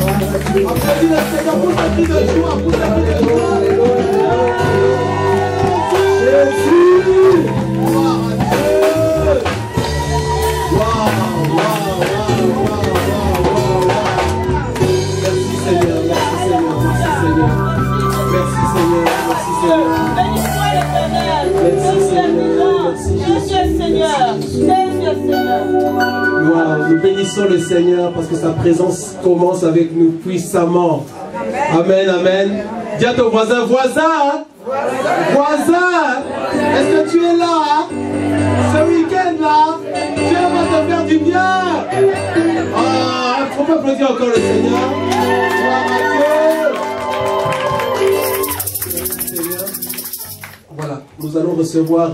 Applaudis le Seigneur pour ta vie de joie, pour ta vie de joie. Jésus. Gloire à Dieu. Waouh, waouh, waouh, waouh, waouh. Merci Seigneur, merci Seigneur, merci Seigneur. Merci Seigneur, merci Seigneur. Bénis-toi l'Éternel. Merci Seigneur. Seigneur. Wow, nous bénissons le Seigneur parce que sa présence commence avec nous puissamment. Amen, amen. Dis à ton voisin, voisin, voisin, est-ce que tu es là? Ce week-end-là, Dieu va te faire du bien. Ah, on peut applaudir encore le Seigneur. Gloire à Dieu. Seigneur. Voilà, nous allons recevoir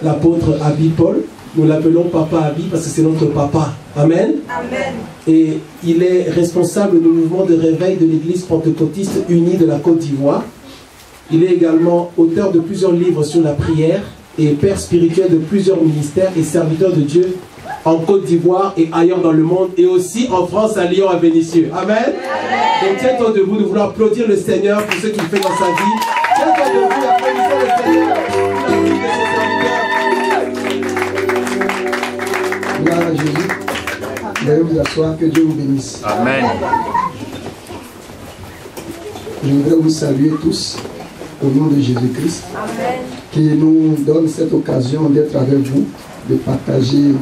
l'apôtre Abi Paul. Nous l'appelons Papa Abi parce que c'est notre papa. Amen. Amen. Et il est responsable du mouvement de réveil de l'église pentecôtiste unie de la Côte d'Ivoire. Il est également auteur de plusieurs livres sur la prière et père spirituel de plusieurs ministères et serviteur de Dieu en Côte d'Ivoire et ailleurs dans le monde et aussi en France, à Lyon, à Vénissieux. Amen. Donc tiens-toi debout, nous voulons applaudir le Seigneur pour ce qu'il fait dans sa vie. Tiens-toi debout, applaudissons le Seigneur pour la vie de ses serviteurs. Gloire à Jésus. Veuillez vous asseoir, que Dieu vous bénisse. Amen. Je voudrais vous saluer tous au nom de Jésus-Christ qui nous donne cette occasion d'être avec vous, de partager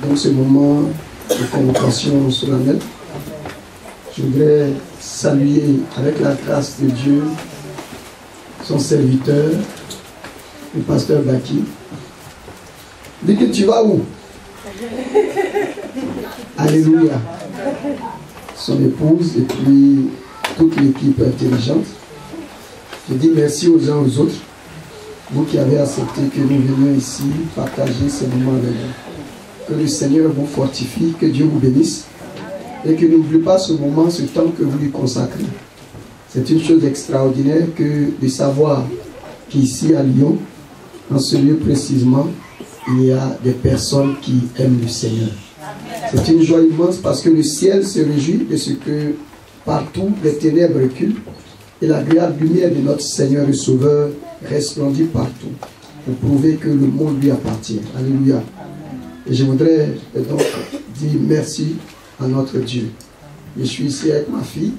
dans ce moment de convocation solennelle. Je voudrais saluer avec la grâce de Dieu son serviteur, le pasteur Baki. Dis que tu vas où? Alléluia. Son épouse et puis toute l'équipe intelligente. Je dis merci aux uns aux autres, vous qui avez accepté que nous venions ici partager ce moment avec vous. Que le Seigneur vous fortifie, que Dieu vous bénisse et que n'oubliez pas ce moment, ce temps que vous lui consacrez. C'est une chose extraordinaire que de savoir qu'ici à Lyon, dans ce lieu précisément, il y a des personnes qui aiment le Seigneur. C'est une joie immense parce que le ciel se réjouit de ce que partout les ténèbres reculent et l'agréable lumière de notre Seigneur et Sauveur resplendit partout pour prouver que le monde lui appartient. Alléluia. Et je voudrais donc dire merci à notre Dieu. Je suis ici avec ma fille.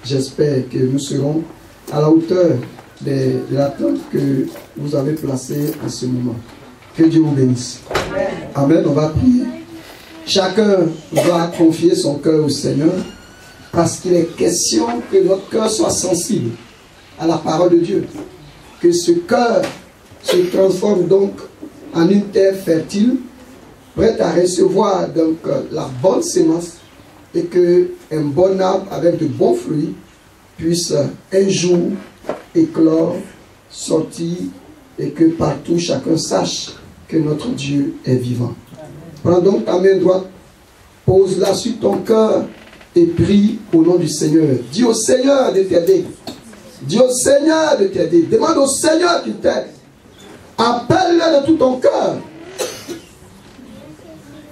J'espère que nous serons à la hauteur de l'attente que vous avez placée en ce moment. Que Dieu vous bénisse. Amen. On va prier. Chacun va confier son cœur au Seigneur parce qu'il est question que notre cœur soit sensible à la parole de Dieu. Que ce cœur se transforme donc en une terre fertile, prête à recevoir donc la bonne sémence et qu'un bon arbre avec de bons fruits puisse un jour éclore, sortir et que partout chacun sache que notre Dieu est vivant. Prends donc ta main droite, pose-la sur ton cœur et prie au nom du Seigneur. Dis au Seigneur de t'aider. Dis au Seigneur de t'aider. Demande au Seigneur qu'il t'aide. Appelle-le de tout ton cœur.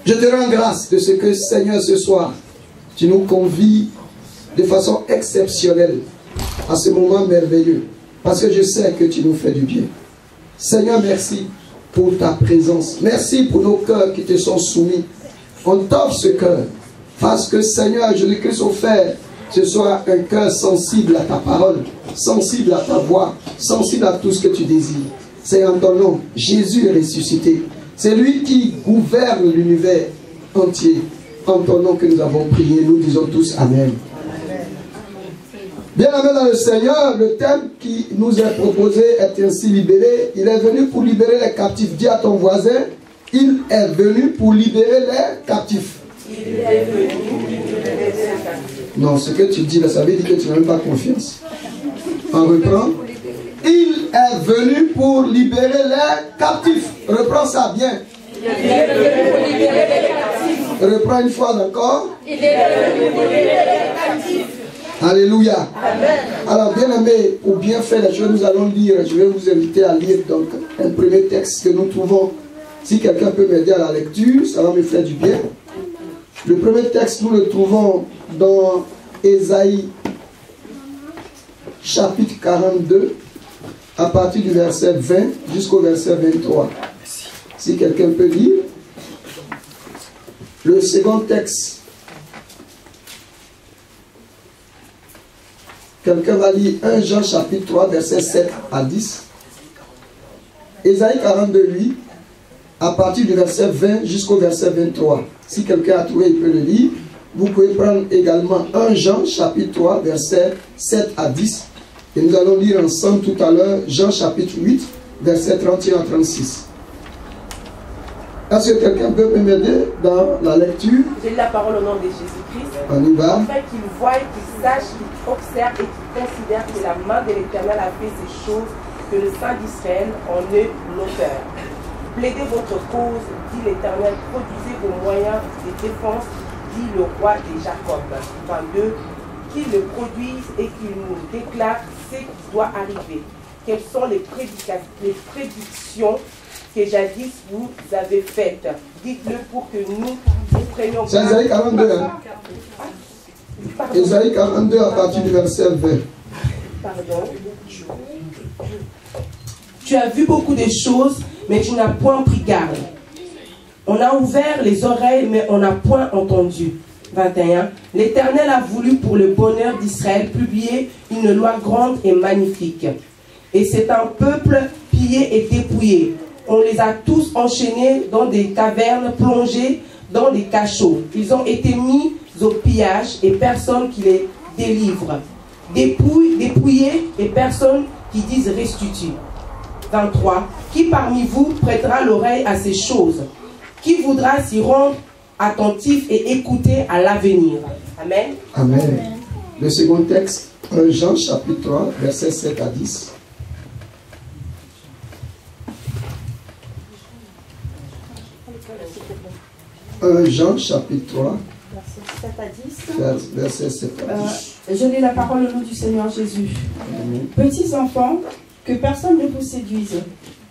Je te rends grâce de ce que, Seigneur, ce soir, tu nous convies de façon exceptionnelle à ce moment merveilleux. Parce que je sais que tu nous fais du bien. Seigneur, merci pour ta présence. Merci pour nos cœurs qui te sont soumis. On t'offre ce cœur. Parce que, Seigneur, Jésus-Christ offert ce soit un cœur sensible à ta parole, sensible à ta voix, sensible à tout ce que tu désires. C'est en ton nom, Jésus est ressuscité. C'est lui qui gouverne l'univers entier. En ton nom que nous avons prié, nous disons tous Amen. Bien-aimés dans le Seigneur, le thème qui nous est proposé est ainsi libéré. Il est venu pour libérer les captifs. Dis à ton voisin, il est venu pour libérer les captifs. Il est venu pour libérer les captifs. Non, ce que tu dis là, ça veut dire que tu n'as même pas confiance. On reprend. Il est venu pour libérer les captifs. Reprends ça bien. Il est venu pour libérer les captifs. Reprends une fois encore. Il est venu pour libérer les captifs. Alléluia. Amen. Alors, bien aimé, pour bien faire les choses, nous allons lire. Je vais vous inviter à lire donc un premier texte que nous trouvons. Si quelqu'un peut m'aider à la lecture, ça va me faire du bien. Le premier texte, nous le trouvons dans Ésaïe chapitre 42 à partir du verset 20 jusqu'au verset 23. Si quelqu'un peut lire. Le second texte. Quelqu'un va lire 1 Jean chapitre 3 verset 7 à 10. Ésaïe 42, 8 à partir du verset 20 jusqu'au verset 23. Si quelqu'un a trouvé, il peut le lire. Vous pouvez prendre également 1 Jean chapitre 3 verset 7 à 10. Et nous allons lire ensemble tout à l'heure Jean chapitre 8 verset 31 à 36. Est-ce que quelqu'un peut m'aider dans la lecture? J'ai la parole au nom de Jésus-Christ. On y va. Afin qu'il voie, qu'il sache, qu'il observe et qu'il considère que la main de l'Éternel a fait ces choses, que le Saint d'Israël en est l'auteur. Plaidez votre cause, dit l'Éternel, produisez vos moyens de défense, dit le roi de Jacob. 22. Qu'il le produise et qu'il nous déclare ce qui doit arriver. Quelles sont les prédictions que jadis vous avez faites. Dites-le pour que nous prenions... C'est Ésaïe 42. Hein? Ésaïe 42 à partir du verset 20. Pardon. Tu as vu beaucoup de choses, mais tu n'as point pris garde. On a ouvert les oreilles, mais on n'a point entendu. 21. L'Éternel a voulu pour le bonheur d'Israël publier une loi grande et magnifique. Et c'est un peuple pillé et dépouillé. On les a tous enchaînés dans des cavernes, plongés dans des cachots. Ils ont été mis au pillage et personne qui les délivre. Dépouillés et personne qui dise restitue. 23. Qui parmi vous prêtera l'oreille à ces choses? Qui voudra s'y rendre attentif et écouter à l'avenir? Amen. Amen. Le second texte, 1 Jean chapitre 3, versets 7 à 10. 1 Jean chapitre 3, verset 7 à 10. Je lis la parole au nom du Seigneur Jésus. Amen. Petits enfants, que personne ne vous séduise.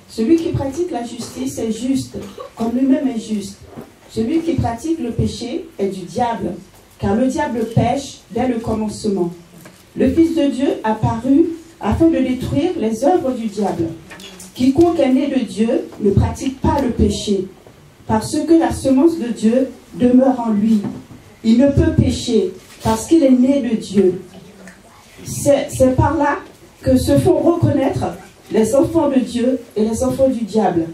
Celui qui pratique la justice est juste, comme lui-même est juste. Celui qui pratique le péché est du diable, car le diable pêche dès le commencement. Le Fils de Dieu apparut afin de détruire les œuvres du diable. Quiconque est né de Dieu ne pratique pas le péché, parce que la semence de Dieu demeure en lui. Il ne peut pécher, parce qu'il est né de Dieu. C'est par là que se font reconnaître les enfants de Dieu et les enfants du diable.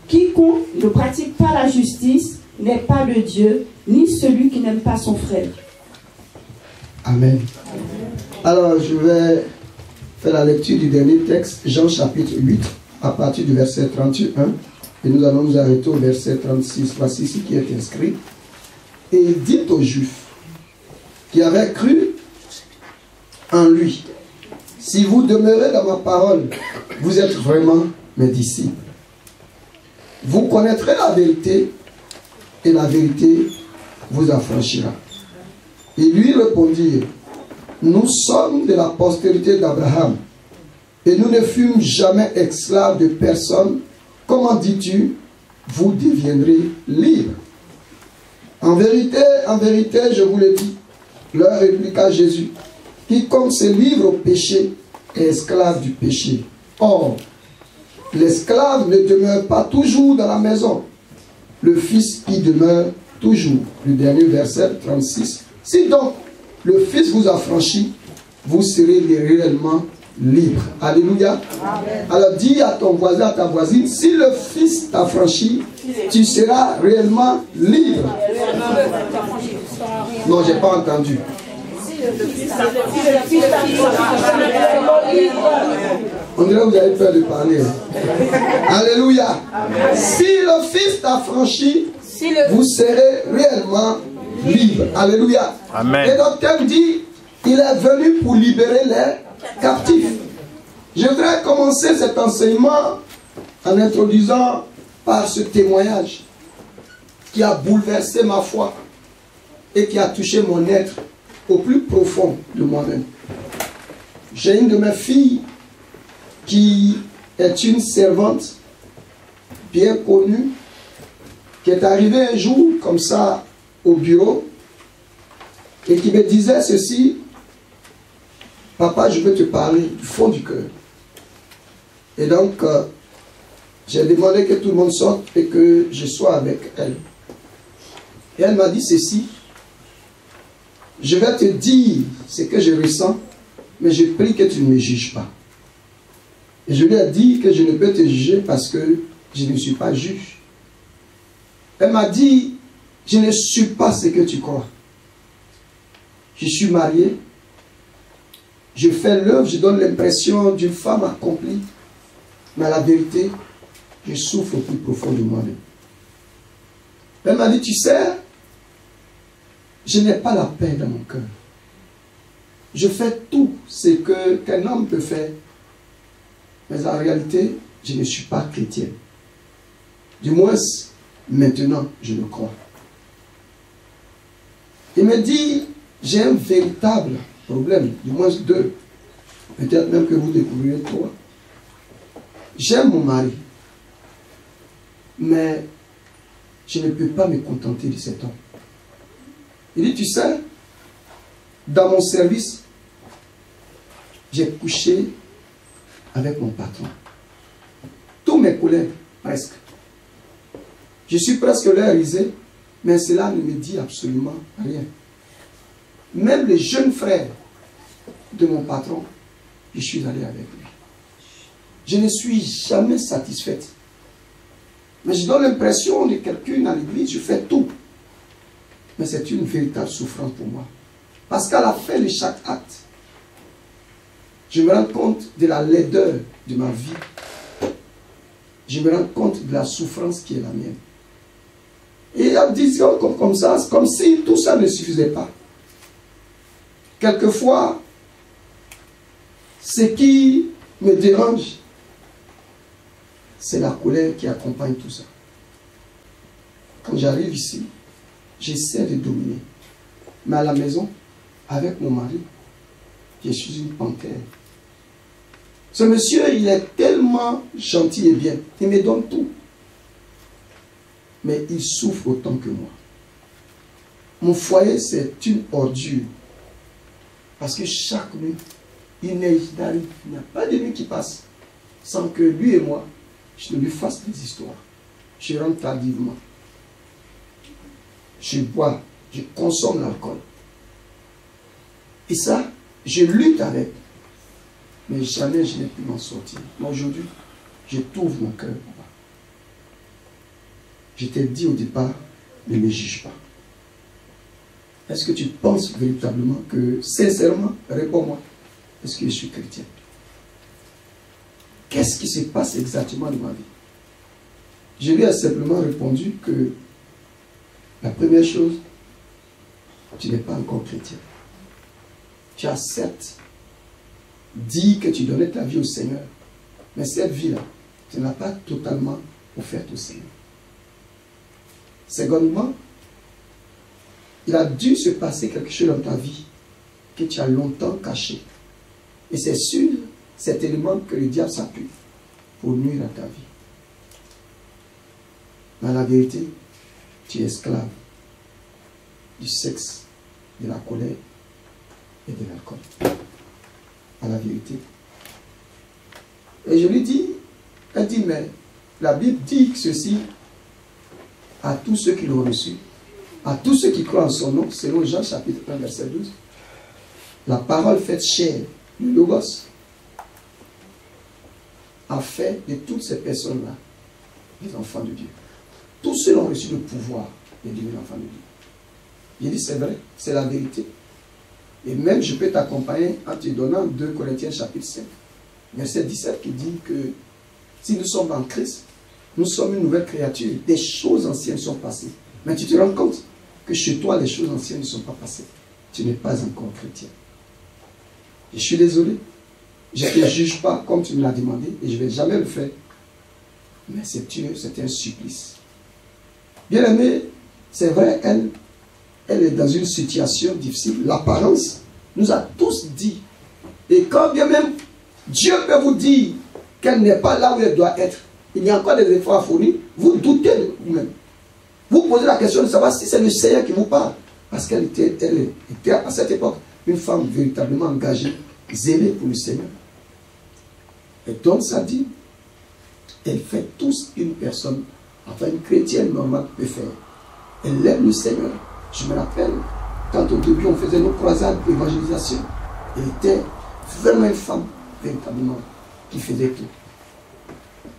Quiconque ne pratique pas la justice n'est pas de Dieu, ni celui qui n'aime pas son frère. Amen. Alors, je vais faire la lecture du dernier texte, Jean chapitre 8, à partir du verset 31. Et nous allons nous arrêter au verset 36. Voici ce qui est inscrit. Et dites aux Juifs qui avaient cru en lui: si vous demeurez dans ma parole, vous êtes vraiment mes disciples. Vous connaîtrez la vérité, et la vérité vous affranchira. Ils lui répondirent: nous sommes de la postérité d'Abraham, et nous ne fûmes jamais esclaves de personne. Comment dis-tu, vous deviendrez libres? En vérité, je vous le dis, leur répliqua Jésus, quiconque se livre au péché est esclave du péché. Or, l'esclave ne demeure pas toujours dans la maison, le Fils y demeure toujours. Le dernier verset 36. Si donc le Fils vous affranchit, vous serez réellement libre. Alléluia. Amen. Alors dis à ton voisin, à ta voisine, si le Fils t'affranchit, tu seras réellement libre. Non, j'ai pas entendu. On dirait que vous avez peur de parler. Alléluia. Amen. Si le Fils t'affranchit, vous serez réellement libre. Alléluia. Amen. Et donc, comme dit, il est venu pour libérer les captifs. Je voudrais commencer cet enseignement en introduisant par ce témoignage qui a bouleversé ma foi et qui a touché mon être au plus profond de moi-même. J'ai une de mes filles qui est une servante bien connue, qui est arrivée un jour comme ça au bureau et qui me disait ceci: papa, je veux te parler du fond du cœur. Et donc, j'ai demandé que tout le monde sorte et que je sois avec elle. Et elle m'a dit ceci: je vais te dire ce que je ressens, mais je prie que tu ne me juges pas. Et je lui ai dit que je ne peux te juger parce que je ne suis pas juge. Elle m'a dit: je ne suis pas ce que tu crois. Je suis marié, je fais l'œuvre, je donne l'impression d'une femme accomplie, mais à la vérité, je souffre au plus profond de moi-même. Elle m'a dit: tu sais, je n'ai pas la paix dans mon cœur. Je fais tout ce qu'un homme peut faire, mais en réalité, je ne suis pas chrétienne. Du moins, maintenant, je le crois. Il me dit: j'ai un véritable problème, du moins deux, peut-être même que vous découvrirez trois. J'aime mon mari, mais je ne peux pas me contenter de cet homme. Il dit: tu sais, dans mon service, j'ai couché avec mon patron. Tous mes collègues, presque. Je suis presque leur risé, mais cela ne me dit absolument rien. Même les jeunes frères de mon patron, je suis allé avec lui. Je ne suis jamais satisfaite. Mais je donne l'impression de quelqu'un à l'église, je fais tout. Mais c'est une véritable souffrance pour moi. Parce qu'à la fin de chaque acte, je me rends compte de la laideur de ma vie. Je me rends compte de la souffrance qui est la mienne. Et en disant comme ça, c'est comme si tout ça ne suffisait pas. Quelquefois, ce qui me dérange, c'est la colère qui accompagne tout ça. Quand j'arrive ici, j'essaie de dominer. Mais à la maison, avec mon mari, je suis une panthère. Ce monsieur, il est tellement gentil et bien. Il me donne tout. Mais il souffre autant que moi. Mon foyer, c'est une ordure. Parce que chaque nuit, il neige, il n'y a pas de nuit qui passe sans que lui et moi, je ne lui fasse des histoires. Je rentre tardivement. Je bois, je consomme l'alcool. Et ça, je lutte avec. Mais jamais je n'ai pu m'en sortir. Mais aujourd'hui, je t'ouvre mon cœur. Je t'ai dit au départ, ne me juge pas. Est-ce que tu penses véritablement que, sincèrement, réponds-moi, est-ce que je suis chrétien? Qu'est-ce qui se passe exactement dans ma vie? Je lui ai simplement répondu que la première chose, tu n'es pas encore chrétien. Tu as certes dit que tu donnais ta vie au Seigneur, mais cette vie-là, tu n'as pas totalement offerte au Seigneur. Secondement, il a dû se passer quelque chose dans ta vie que tu as longtemps caché. Et c'est sur cet élément que le diable s'appuie pour nuire à ta vie. Mais la vérité, tu es esclave du sexe, de la colère et de l'alcool. À la vérité. Et je lui dis, elle dit, mais la Bible dit ceci à tous ceux qui l'ont reçu, à tous ceux qui croient en son nom, selon Jean chapitre 1, verset 12. La parole faite chair, le Logos, a fait de toutes ces personnes-là des enfants de Dieu. Tous ceux qui ont reçu le pouvoir de devenir enfants de Dieu. Il dit, c'est vrai, c'est la vérité. Et même je peux t'accompagner en te donnant 2 Corinthiens chapitre 5, verset 17 qui dit que si nous sommes en Christ, nous sommes une nouvelle créature. Des choses anciennes sont passées. Mais tu te rends compte que chez toi, les choses anciennes ne sont pas passées. Tu n'es pas encore chrétien. Je suis désolé. Je ne te juge pas comme tu me l'as demandé et je ne vais jamais le faire. Mais c'est un supplice. Bien aimé, c'est vrai, elle est dans une situation difficile. L'apparence nous a tous dit. Et quand bien même Dieu peut vous dire qu'elle n'est pas là où elle doit être, il y a encore des efforts à fournir, vous doutez de vous-même. Vous posez la question de savoir si c'est le Seigneur qui vous parle. Parce qu'elle était à cette époque une femme véritablement engagée zélée pour le Seigneur. Elle donne sa dîme. Elle fait tout ce qu'une personne, enfin une chrétienne normale peut faire. Elle aime le Seigneur. Je me rappelle, quand au début on faisait nos croisades d'évangélisation, elle était vraiment une femme, véritablement, qui faisait tout.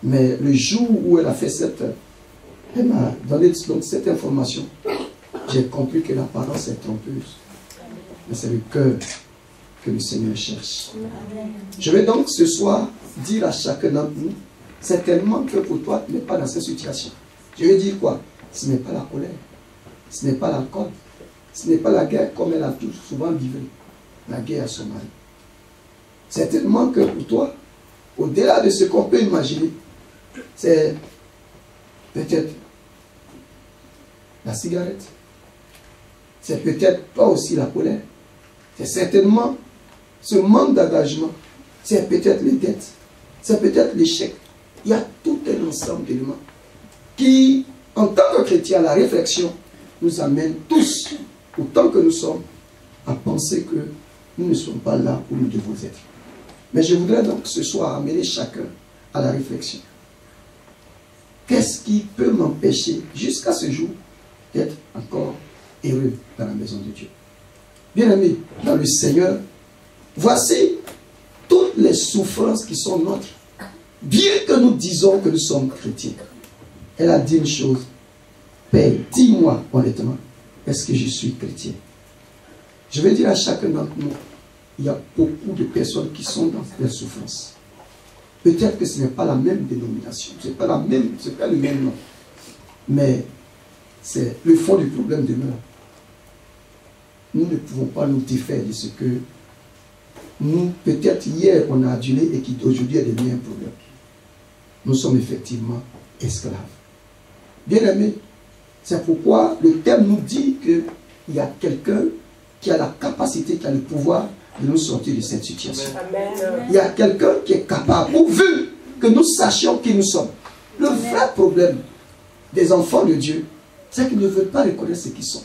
Mais le jour où elle a fait elle m'a donné donc cette information, j'ai compris que l'apparence est trompeuse. Mais c'est le cœur que le Seigneur cherche. Je vais donc ce soir dire à chacun d'entre nous, certainement que pour toi, tu n'es pas dans cette situation. Je vais dire quoi? Ce n'est pas la colère, ce n'est pas l'alcool, ce n'est pas la guerre comme elle a tout souvent livré, la guerre à son mari. Certainement que pour toi, au-delà de ce qu'on peut imaginer, c'est peut-être la cigarette, c'est peut-être pas aussi la colère, c'est certainement ce manque d'engagement, c'est peut-être les dettes, c'est peut-être l'échec. Il y a tout un ensemble d'éléments qui, en tant que chrétiens, la réflexion nous amène tous, autant que nous sommes, à penser que nous ne sommes pas là où nous devons être. Mais je voudrais donc ce soir amener chacun à la réflexion. Qu'est-ce qui peut m'empêcher jusqu'à ce jour d'être encore heureux dans la maison de Dieu? Bien-aimés, dans le Seigneur, voici toutes les souffrances qui sont nôtres. Bien que nous disons que nous sommes chrétiens, elle a dit une chose. Père, dis-moi honnêtement, est-ce que je suis chrétien? Je vais dire à chacun d'entre nous, il y a beaucoup de personnes qui sont dans des souffrances. Peut-être que ce n'est pas la même dénomination, ce n'est pas le même nom. Mais c'est le fond du problème demeure. Nous ne pouvons pas nous défaire de ce que nous, peut-être hier, on a adulé et qui aujourd'hui est devenu un problème. Nous sommes effectivement esclaves. Bien-aimés, c'est pourquoi le thème nous dit qu'il y a quelqu'un qui a la capacité, qui a le pouvoir de nous sortir de cette situation. Amen. Il y a quelqu'un qui est capable, pourvu que nous sachions qui nous sommes. Le vrai problème des enfants de Dieu, c'est qu'ils ne veulent pas reconnaître ce qu'ils sont.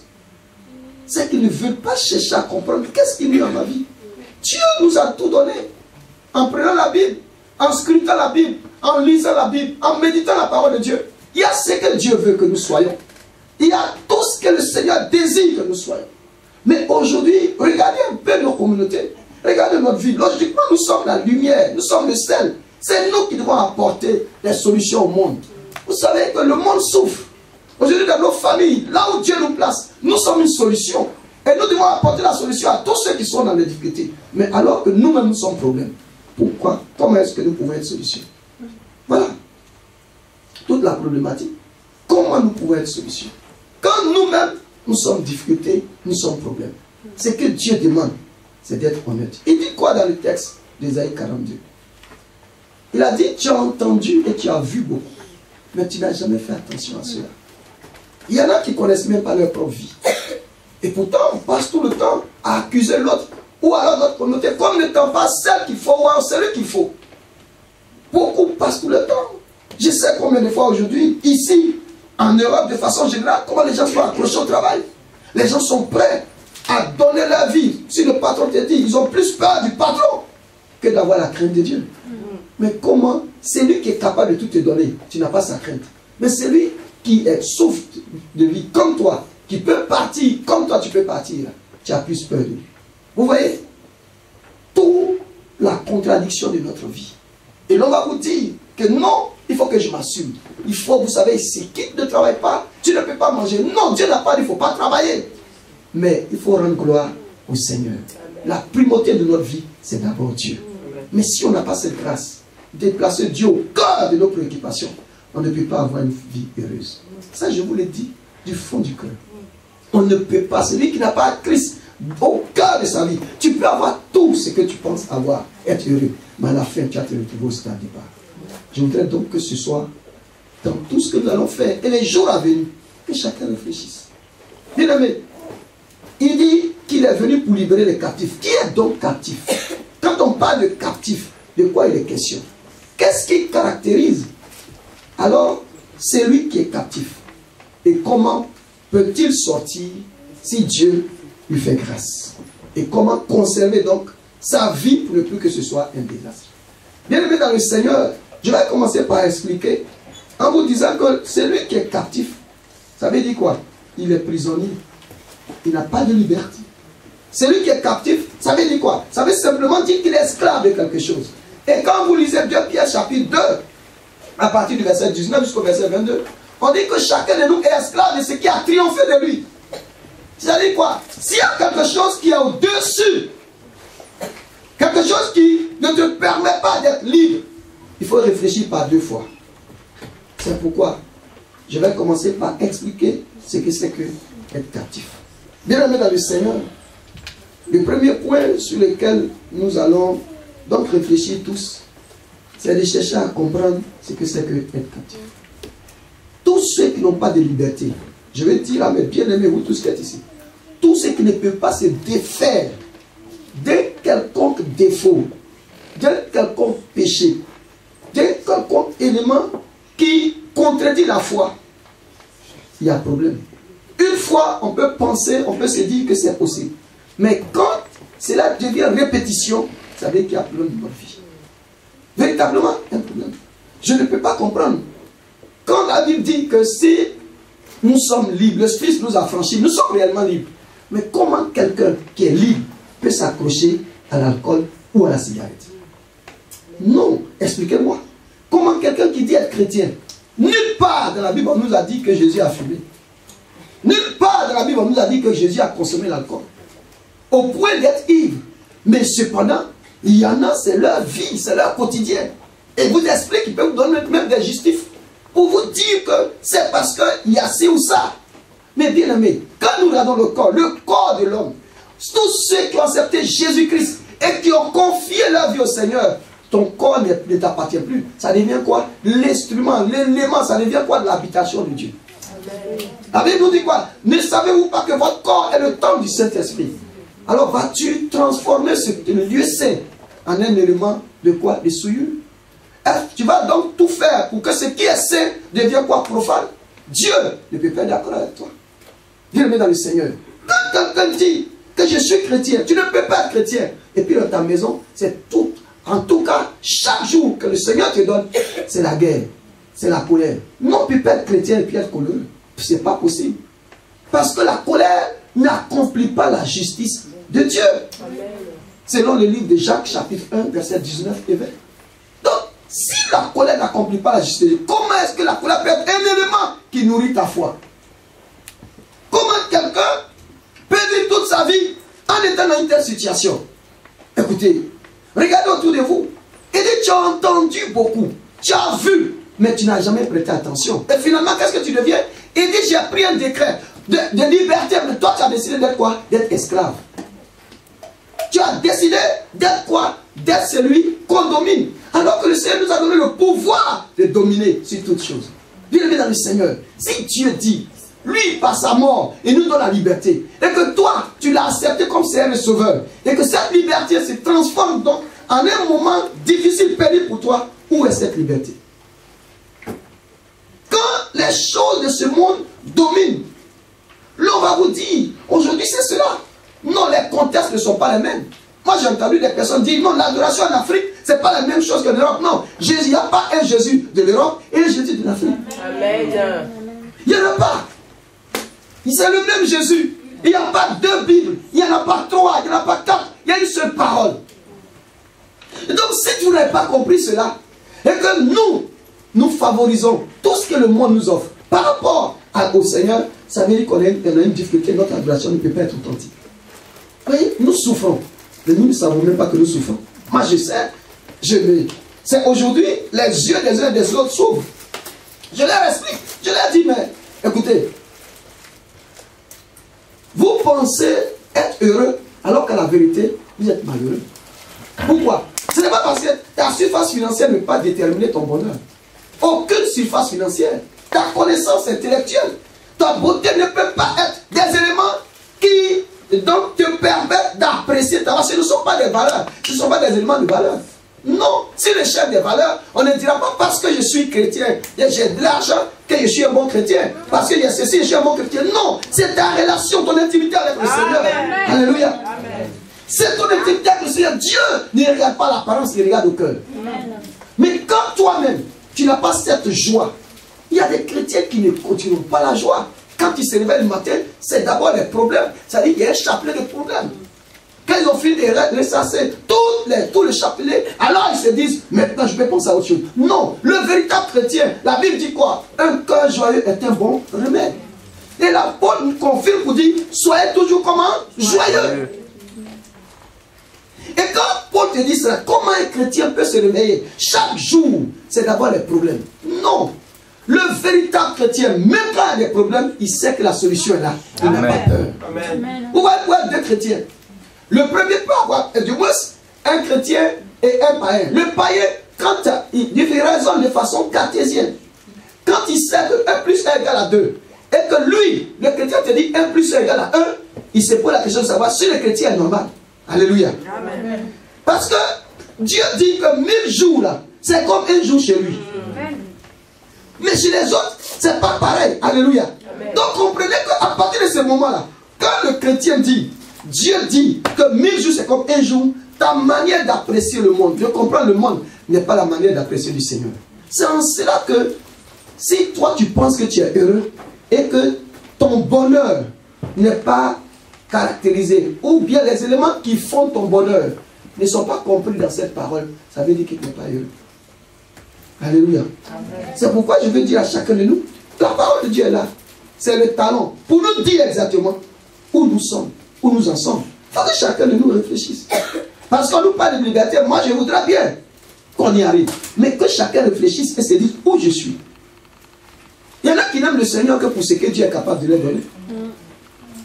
C'est qu'ils ne veulent pas chercher à comprendre qu'est-ce qu'il y a dans ma vie. Dieu nous a tout donné. En prenant la Bible, en scrutant la Bible, en lisant la Bible, en méditant la parole de Dieu, il y a ce que Dieu veut que nous soyons. Il y a tout ce que le Seigneur désire que nous soyons. Mais aujourd'hui, regardez un peu nos communautés. Regardez notre vie. Logiquement, nous sommes la lumière, nous sommes le sel. C'est nous qui devons apporter des solutions au monde. Vous savez que le monde souffre. Aujourd'hui, dans nos familles, là où Dieu nous place, nous sommes une solution. Et nous devons apporter la solution à tous ceux qui sont dans les difficultés. Mais alors que nous-mêmes, nous sommes problème. Pourquoi? Comment est-ce que nous pouvons être solution? Voilà. Toute la problématique. Comment nous pouvons être solution? Quand nous-mêmes, nous sommes difficultés, nous sommes problème. Ce que Dieu demande, c'est d'être honnête. Il dit quoi dans le texte d'Ésaïe 42? Il a dit, tu as entendu et tu as vu beaucoup. Mais tu n'as jamais fait attention à cela. Il y en a qui ne connaissent même pas leur propre vie. Et pourtant, on passe tout le temps à accuser l'autre. Ou alors notre communauté, comme n'étant pas celle qu'il faut, ou celui qu'il faut. Beaucoup passent tout le temps. Je sais combien de fois aujourd'hui, ici, en Europe, de façon générale, comment les gens sont accrochés au travail. Les gens sont prêts à donner leur vie. Si le patron te dit, ils ont plus peur du patron que d'avoir la crainte de Dieu. Mais comment? C'est lui qui est capable de tout te donner. Tu n'as pas sa crainte. Mais c'est lui qui souffre de vie comme toi, qui peut partir comme toi tu peux partir. Tu as plus peur de lui. Vous voyez? Toute la contradiction de notre vie. Et l'on va vous dire que non, il faut que je m'assume. Il faut, vous savez, si qui ne travaille pas, tu ne peux pas manger. Non, Dieu n'a pas dit, il ne faut pas travailler. Mais il faut rendre gloire au Seigneur. La primauté de notre vie, c'est d'abord Dieu. Mais si on n'a pas cette grâce, de placer Dieu au cœur de nos préoccupations, on ne peut pas avoir une vie heureuse. Ça, je vous l'ai dit du fond du cœur. On ne peut pas. Celui qui n'a pas Christ au cœur de sa vie, tu peux avoir tout ce que tu penses avoir, être heureux. Mais à la fin, tu as te retrouvé au stade départ. Je voudrais donc que ce soit dans tout ce que nous allons faire et les jours à venir, que chacun réfléchisse. Bien aimé, il dit qu'il est venu pour libérer les captifs. Qui est donc captif? Quand on parle de captif, de quoi il est question? Qu'est-ce qui caractérise alors celui qui est captif? Et comment peut-il sortir si Dieu lui fait grâce? Et comment conserver donc sa vie pour ne plus que ce soit un désastre. Bien aimé dans le Seigneur, je vais commencer par expliquer en vous disant que celui qui est captif, ça veut dire quoi? Il est prisonnier. Il n'a pas de liberté. Celui qui est captif, ça veut dire quoi? Ça veut simplement dire qu'il est esclave de quelque chose. Et quand vous lisez 2 Pierre chapitre 2, à partir du verset 19 jusqu'au verset 22, on dit que chacun de nous est esclave de ce qui a triomphé de lui. C'est-à-dire quoi? S'il y a quelque chose qui est au-dessus, quelque chose qui ne te permet pas d'être libre, il faut réfléchir par 2 fois. C'est pourquoi je vais commencer par expliquer ce que c'est que être captif. Bien aimé dans le Seigneur, le premier point sur lequel nous allons donc réfléchir tous, c'est de chercher à comprendre ce que c'est que être captif. Tous ceux qui n'ont pas de liberté, je vais dire à mes bien-aimés, vous tous qui êtes ici, tous ceux qui ne peuvent pas se défaire d'un quelconque défaut, d'un quelconque péché, d'un quelconque élément qui contredit la foi, il y a un problème. Une fois, on peut penser, on peut se dire que c'est possible. Mais quand cela devient répétition, ça veut dire qu'il y a un problème dans notre vie. Véritablement, un problème. Je ne peux pas comprendre. Quand la Bible dit que si nous sommes libres, le Fils nous a franchis, nous sommes réellement libres. Mais comment quelqu'un qui est libre peut s'accrocher à l'alcool ou à la cigarette? Non, expliquez-moi. Comment quelqu'un qui dit être chrétien, nulle part dans la Bible on nous a dit que Jésus a fumé. Nulle part dans la Bible on nous a dit que Jésus a consommé l'alcool. Au point d'être ivre. Mais cependant, il y en a, c'est leur vie, c'est leur quotidien. Et vous expliquez qu'ils peuvent vous donner même des justifs pour vous dire que c'est parce qu'il y a ci ou ça. Mais bien aimé, quand nous regardons le corps de l'homme, tous ceux qui ont accepté Jésus-Christ et qui ont confié leur vie au Seigneur, ton corps ne t'appartient plus. Ça devient quoi? L'instrument, l'élément, ça devient quoi? De l'habitation de Dieu. La Bible nous dit quoi? Ne savez-vous pas que votre corps est le temple du Saint-Esprit? Alors vas-tu transformer ce lieu saint en un élément de quoi? De souillure. Tu vas donc tout faire pour que ce qui est saint devienne quoi? Profane. Dieu ne peut pas être d'accord avec toi. Viens dans le Seigneur. Quand quelqu'un dit que je suis chrétien, tu ne peux pas être chrétien. Et puis dans ta maison, c'est tout. En tout cas, chaque jour que le Seigneur te donne, c'est la guerre, c'est la colère. Non, tu peux pas être chrétien et puis être coléreux. C'est pas possible. Parce que la colère n'accomplit pas la justice de Dieu. Amen. Selon le livre de Jacques, chapitre 1, verset 19 et 20. Donc, si la colère n'accomplit pas la justice de Dieu, comment est-ce que la colère peut être un élément qui nourrit ta foi? Comment quelqu'un peut vivre toute sa vie en étant dans une telle situation? Écoutez, regardez autour de vous. Et dit, tu as entendu beaucoup, tu as vu, mais tu n'as jamais prêté attention. Et finalement, qu'est-ce que tu deviens? Il dit, j'ai pris un décret de liberté, mais toi, tu as décidé d'être quoi? D'être esclave. Tu as décidé d'être quoi? D'être celui qu'on domine. Alors que le Seigneur nous a donné le pouvoir de dominer sur toutes choses. Bien-aimé dans le Seigneur, si Dieu dit, lui, par sa mort, il nous donne la liberté, et que toi, tu l'as accepté comme Seigneur et Sauveur, et que cette liberté se transforme donc en un moment difficile, pénible pour toi, où est cette liberté? Quand les choses de ce monde dominent, là on va vous dire, aujourd'hui c'est cela. Non, les contextes ne sont pas les mêmes. Moi j'ai entendu des personnes dire, non, l'adoration en Afrique, c'est pas la même chose que l'Europe. Non, il n'y a pas un Jésus de l'Europe et un Jésus de l'Afrique. Amen. Il n'y en a pas. C'est le même Jésus. Il n'y a pas 2 Bibles, il n'y en a pas 3, il n'y en a pas 4, il y a une seule parole. Et donc si tu n'avais pas compris cela, et que nous favorisons tout ce que le monde nous offre par rapport au Seigneur, ça veut dire qu'on a une difficulté, notre adoration ne peut pas être authentique. Vous voyez, nous souffrons, mais nous ne savons même pas que nous souffrons. Moi je sais, c'est aujourd'hui, les yeux des uns et des autres s'ouvrent. Je leur explique, je leur dis, mais écoutez, vous pensez être heureux, alors qu'à la vérité, vous êtes malheureux. Pourquoi? Ce n'est pas parce que ta surface financière ne peut pas déterminer ton bonheur. Aucune surface financière. Ta connaissance intellectuelle, ta beauté ne peut pas être des éléments qui donc te permettent d'apprécier ta valeur. Ce ne sont pas des valeurs, ce ne sont pas des éléments de valeur. Non, si le chef des valeurs, on ne dira pas parce que je suis chrétien et j'ai de l'argent que je suis un bon chrétien. Parce que j'ai ceci, je suis un bon chrétien. Non, c'est ta relation, ton intimité avec le Seigneur. Alléluia. Amen. C'est ton intimité avec le Seigneur. Dieu ne regarde pas l'apparence, il regarde au cœur. Mais quand toi-même, tu n'as pas cette joie, il y a des chrétiens qui ne continuent pas la joie. Quand ils se réveillent le matin, c'est d'abord les problèmes. C'est-à-dire qu'il y a un chapelet de problèmes. Quand ils ont fini de ressasser tous les chapelets, alors ils se disent, maintenant je vais penser à autre chose. Non, le véritable chrétien, la Bible dit quoi? Un cœur joyeux est un bon remède. Et la Paul nous confirme pour dire, soyez toujours comment? Joyeux. Et quand Paul te dit cela, comment un chrétien peut se réveiller? Chaque jour, c'est d'abord les problèmes. Non. Le véritable chrétien, même quand il y a des problèmes, il sait que la solution est là. Il n'a pas peur. Vous voyez deux chrétiens. Le premier peut avoir, du moins, un chrétien et un païen. Le païen, quand il raisonne de façon cartésienne, quand il sait que 1 plus 1 égale à 2, et que lui, le chrétien te dit 1 plus 1 égale à 1, il se pose la question de savoir si le chrétien est normal. Alléluia. Amen. Parce que Dieu dit que 1000 jours là, c'est comme un jour chez lui. Amen. Mais chez les autres, c'est pas pareil. Alléluia. Amen. Donc comprenez qu'à partir de ce moment-là, quand le chrétien dit, Dieu dit que 1000 jours c'est comme un jour, ta manière d'apprécier le monde, de comprendre le monde, n'est pas la manière d'apprécier du Seigneur. C'est en cela que si toi tu penses que tu es heureux et que ton bonheur n'est pas caractérisé, ou bien les éléments qui font ton bonheur ne sont pas compris dans cette parole, ça veut dire qu'il n'est pas heureux. Alléluia. C'est pourquoi je veux dire à chacun de nous, la parole de Dieu est là. C'est le talent pour nous dire exactement où nous sommes, où nous en sommes. Il faut que chacun de nous réfléchisse. Parce qu'on nous parle de liberté, moi je voudrais bien qu'on y arrive. Mais que chacun réfléchisse et se dise où je suis. Il y en a qui n'aiment le Seigneur que pour ce que Dieu est capable de leur donner.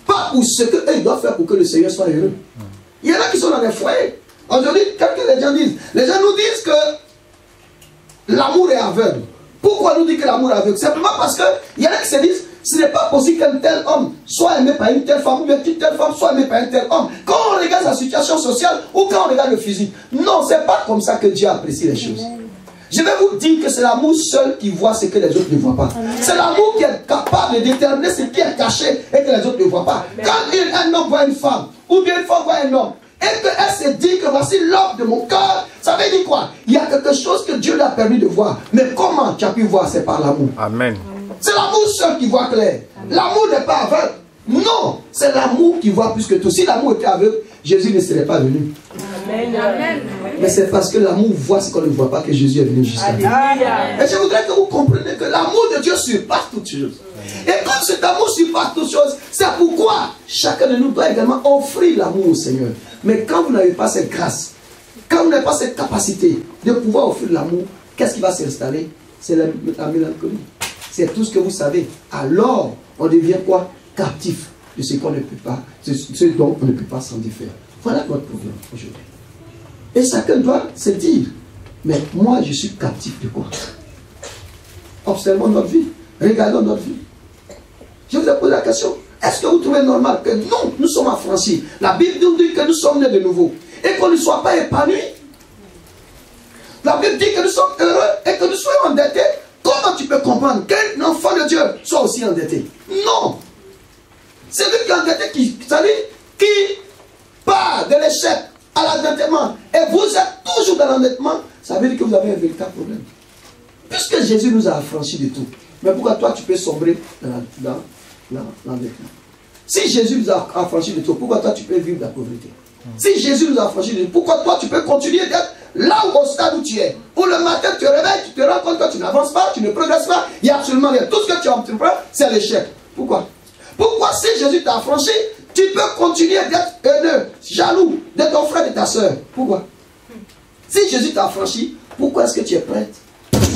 Pas pour ce qu'ils doivent faire pour que le Seigneur soit heureux. Il y en a qui sont dans les foyers. Aujourd'hui, quelques gens disent, les gens nous disent que l'amour est aveugle. Pourquoi nous dit que l'amour est aveugle? Simplement parce qu'il y en a qui se disent, ce n'est pas possible qu'un tel homme soit aimé par une telle femme, ou bien qu'une telle femme soit aimée par un tel homme. Quand on regarde sa situation sociale, ou quand on regarde le physique. Non, ce n'est pas comme ça que Dieu apprécie les choses. Je vais vous dire que c'est l'amour seul qui voit ce que les autres ne voient pas. C'est l'amour qui est capable de déterminer ce qui est caché et que les autres ne voient pas. Quand un homme voit une femme, ou bien une femme voit un homme, et qu'elle se dit que voici l'homme de mon cœur, ça veut dire quoi? Il y a quelque chose que Dieu lui a permis de voir. Mais comment tu as pu voir? C'est par l'amour. Amen. C'est l'amour seul qui voit clair. L'amour n'est pas aveugle. Non, c'est l'amour qui voit plus que tout. Si l'amour était aveugle, Jésus ne serait pas venu. Amen. Mais c'est parce que l'amour voit ce qu'on ne voit pas que Jésus est venu jusqu'à nous. Et je voudrais que vous compreniez que l'amour de Dieu surpasse toutes choses. Et comme cet amour surpasse toutes choses, c'est pourquoi chacun de nous doit également offrir l'amour au Seigneur. Mais quand vous n'avez pas cette grâce, quand vous n'avez pas cette capacité de pouvoir offrir l'amour, qu'est-ce qui va s'installer? C'est la mélancolie. C'est tout ce que vous savez. Alors, on devient quoi? Captif de ce qu'on ne peut pas, ce dont on ne peut pas s'en défaire. Voilà notre problème aujourd'hui. Et chacun doit se dire, mais moi je suis captif de quoi? Observons notre vie, regardons notre vie. Je vous ai posé la question, est-ce que vous trouvez normal que non, nous sommes affranchis? La Bible nous dit que nous sommes nés de nouveau et qu'on ne soit pas épanouis. La Bible dit que nous sommes heureux et que nous soyons endettés. Comment tu peux comprendre qu'un enfant de Dieu soit aussi endetté? Non. C'est lui qui est endetté qui part de l'échec à l'endettement. Et vous êtes toujours dans l'endettement. Ça veut dire que vous avez un véritable problème. Puisque Jésus nous a affranchis de tout. Mais pourquoi toi tu peux sombrer dans l'endettement? Si Jésus nous a affranchis de tout, pourquoi toi tu peux vivre de la pauvreté? Si Jésus nous a affranchis de tout, pourquoi toi tu peux continuer d'être là où au stade où tu es? Où le matin tu te réveilles, tu te rends compte que tu n'avances pas, tu ne progresses pas, il n'y a absolument rien. Tout ce que tu entreprends, c'est l'échec. Pourquoi? Pourquoi si Jésus t'a affranchi, tu peux continuer d'être haineux, jaloux de ton frère et de ta soeur? Pourquoi? Si Jésus t'a affranchi, pourquoi est-ce que tu es prête?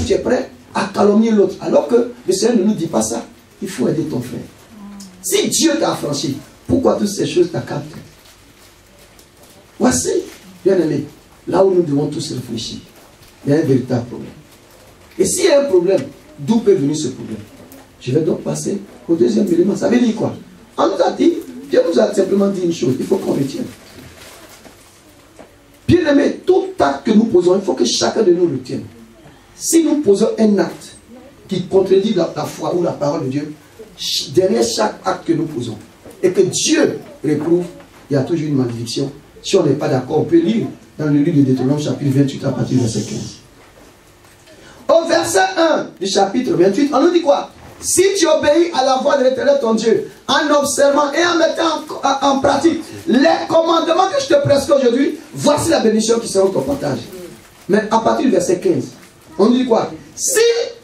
Tu es prêt à calomnier l'autre? Alors que le Seigneur ne nous dit pas ça. Il faut aider ton frère. Si Dieu t'a affranchi, pourquoi toutes ces choses t'accablent? Voici, bien aimé, là où nous devons tous réfléchir. Il y a un véritable problème. Et s'il y a un problème, d'où peut venir ce problème? Je vais donc passer au deuxième élément. Ça veut dire quoi? On nous a dit, Dieu nous a simplement dit une chose, il faut qu'on retienne. Bien aimé, tout acte que nous posons, il faut que chacun de nous retienne. Si nous posons un acte qui contredit la foi ou la parole de Dieu, derrière chaque acte que nous posons, et que Dieu réprouve, il y a toujours une malédiction Si on n'est pas d'accord, on peut lire dans le livre de Deutéronome chapitre 28 à partir du verset 15. Au verset 1 du chapitre 28, on nous dit quoi? Si tu obéis à la voix de l'Éternel ton Dieu, en observant et en mettant en pratique les commandements que je te prescris aujourd'hui, voici la bénédiction qui sera ton partage. Mais à partir du verset 15, on nous dit quoi? Si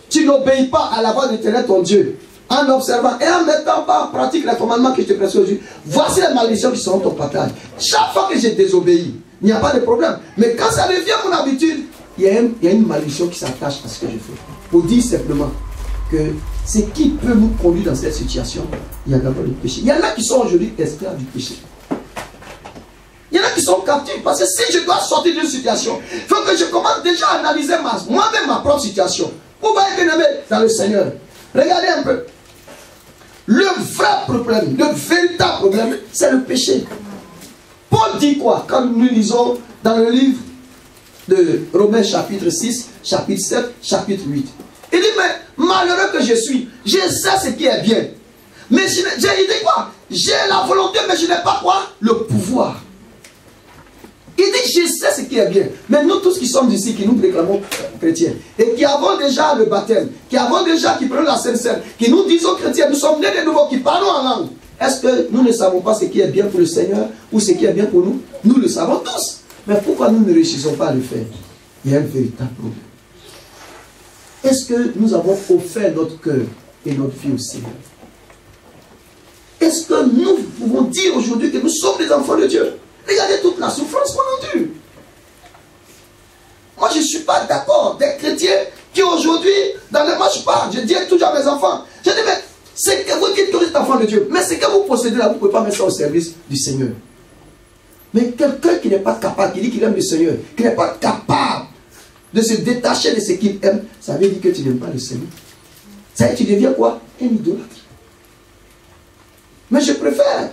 tu n'obéis pas à la voix de l'Éternel ton Dieu, en observant et en mettant pas en pratique les commandements que je te prescris aujourd'hui, voici les malédictions qui seront ton partage. Chaque fois que j'ai désobéi, il n'y a pas de problème. Mais quand ça devient mon habitude, il y a une malédiction qui s'attache à ce que je fais. Pour dire simplement que ce qui peut nous conduire dans cette situation, il y a d'abord le péché. Il y en a qui sont aujourd'hui esclaves du péché. Il y en a qui sont captifs. Parce que si je dois sortir d'une situation, il faut que je commence déjà à analyser moi-même ma propre situation. Vous voyez, bien aimé, dans le Seigneur. Regardez un peu. Le vrai problème, le véritable problème, c'est le péché. Paul dit quoi quand nous lisons dans le livre de Romains chapitre 6, chapitre 7, chapitre 8. Il dit, mais malheureux que je suis, je sais ce qui est bien. Mais il dit quoi? J'ai la volonté, mais je n'ai pas quoi? Le pouvoir. Il dit, je sais ce qui est bien. Mais nous tous qui sommes ici, qui nous réclamons chrétiens, et qui avons déjà le baptême, qui prenons la Sainte Seine, qui nous disons chrétiens, nous sommes nés de nouveau, qui parlons en langue. Est-ce que nous ne savons pas ce qui est bien pour le Seigneur ou ce qui est bien pour nous? Nous le savons tous. Mais pourquoi nous ne réussissons pas à le faire? Il y a un véritable problème. Est-ce que nous avons offert notre cœur et notre vie au Seigneur? Est-ce que nous pouvons dire aujourd'hui que nous sommes des enfants de Dieu? Regardez toute la souffrance qu'on endure. Moi, je ne suis pas d'accord des chrétiens qui aujourd'hui, dans les matchs, je dis toujours à mes enfants, je dis, mais c'est que vous dites que vous êtes enfants de Dieu, mais c'est que vous possédez là, vous ne pouvez pas mettre ça au service du Seigneur. Mais quelqu'un qui n'est pas capable, qui dit qu'il aime le Seigneur, qui n'est pas capable de se détacher de ce qu'il aime, ça veut dire que tu n'aimes pas le Seigneur. Ça veut dire que tu deviens quoi? Un idolâtre. Mais je préfère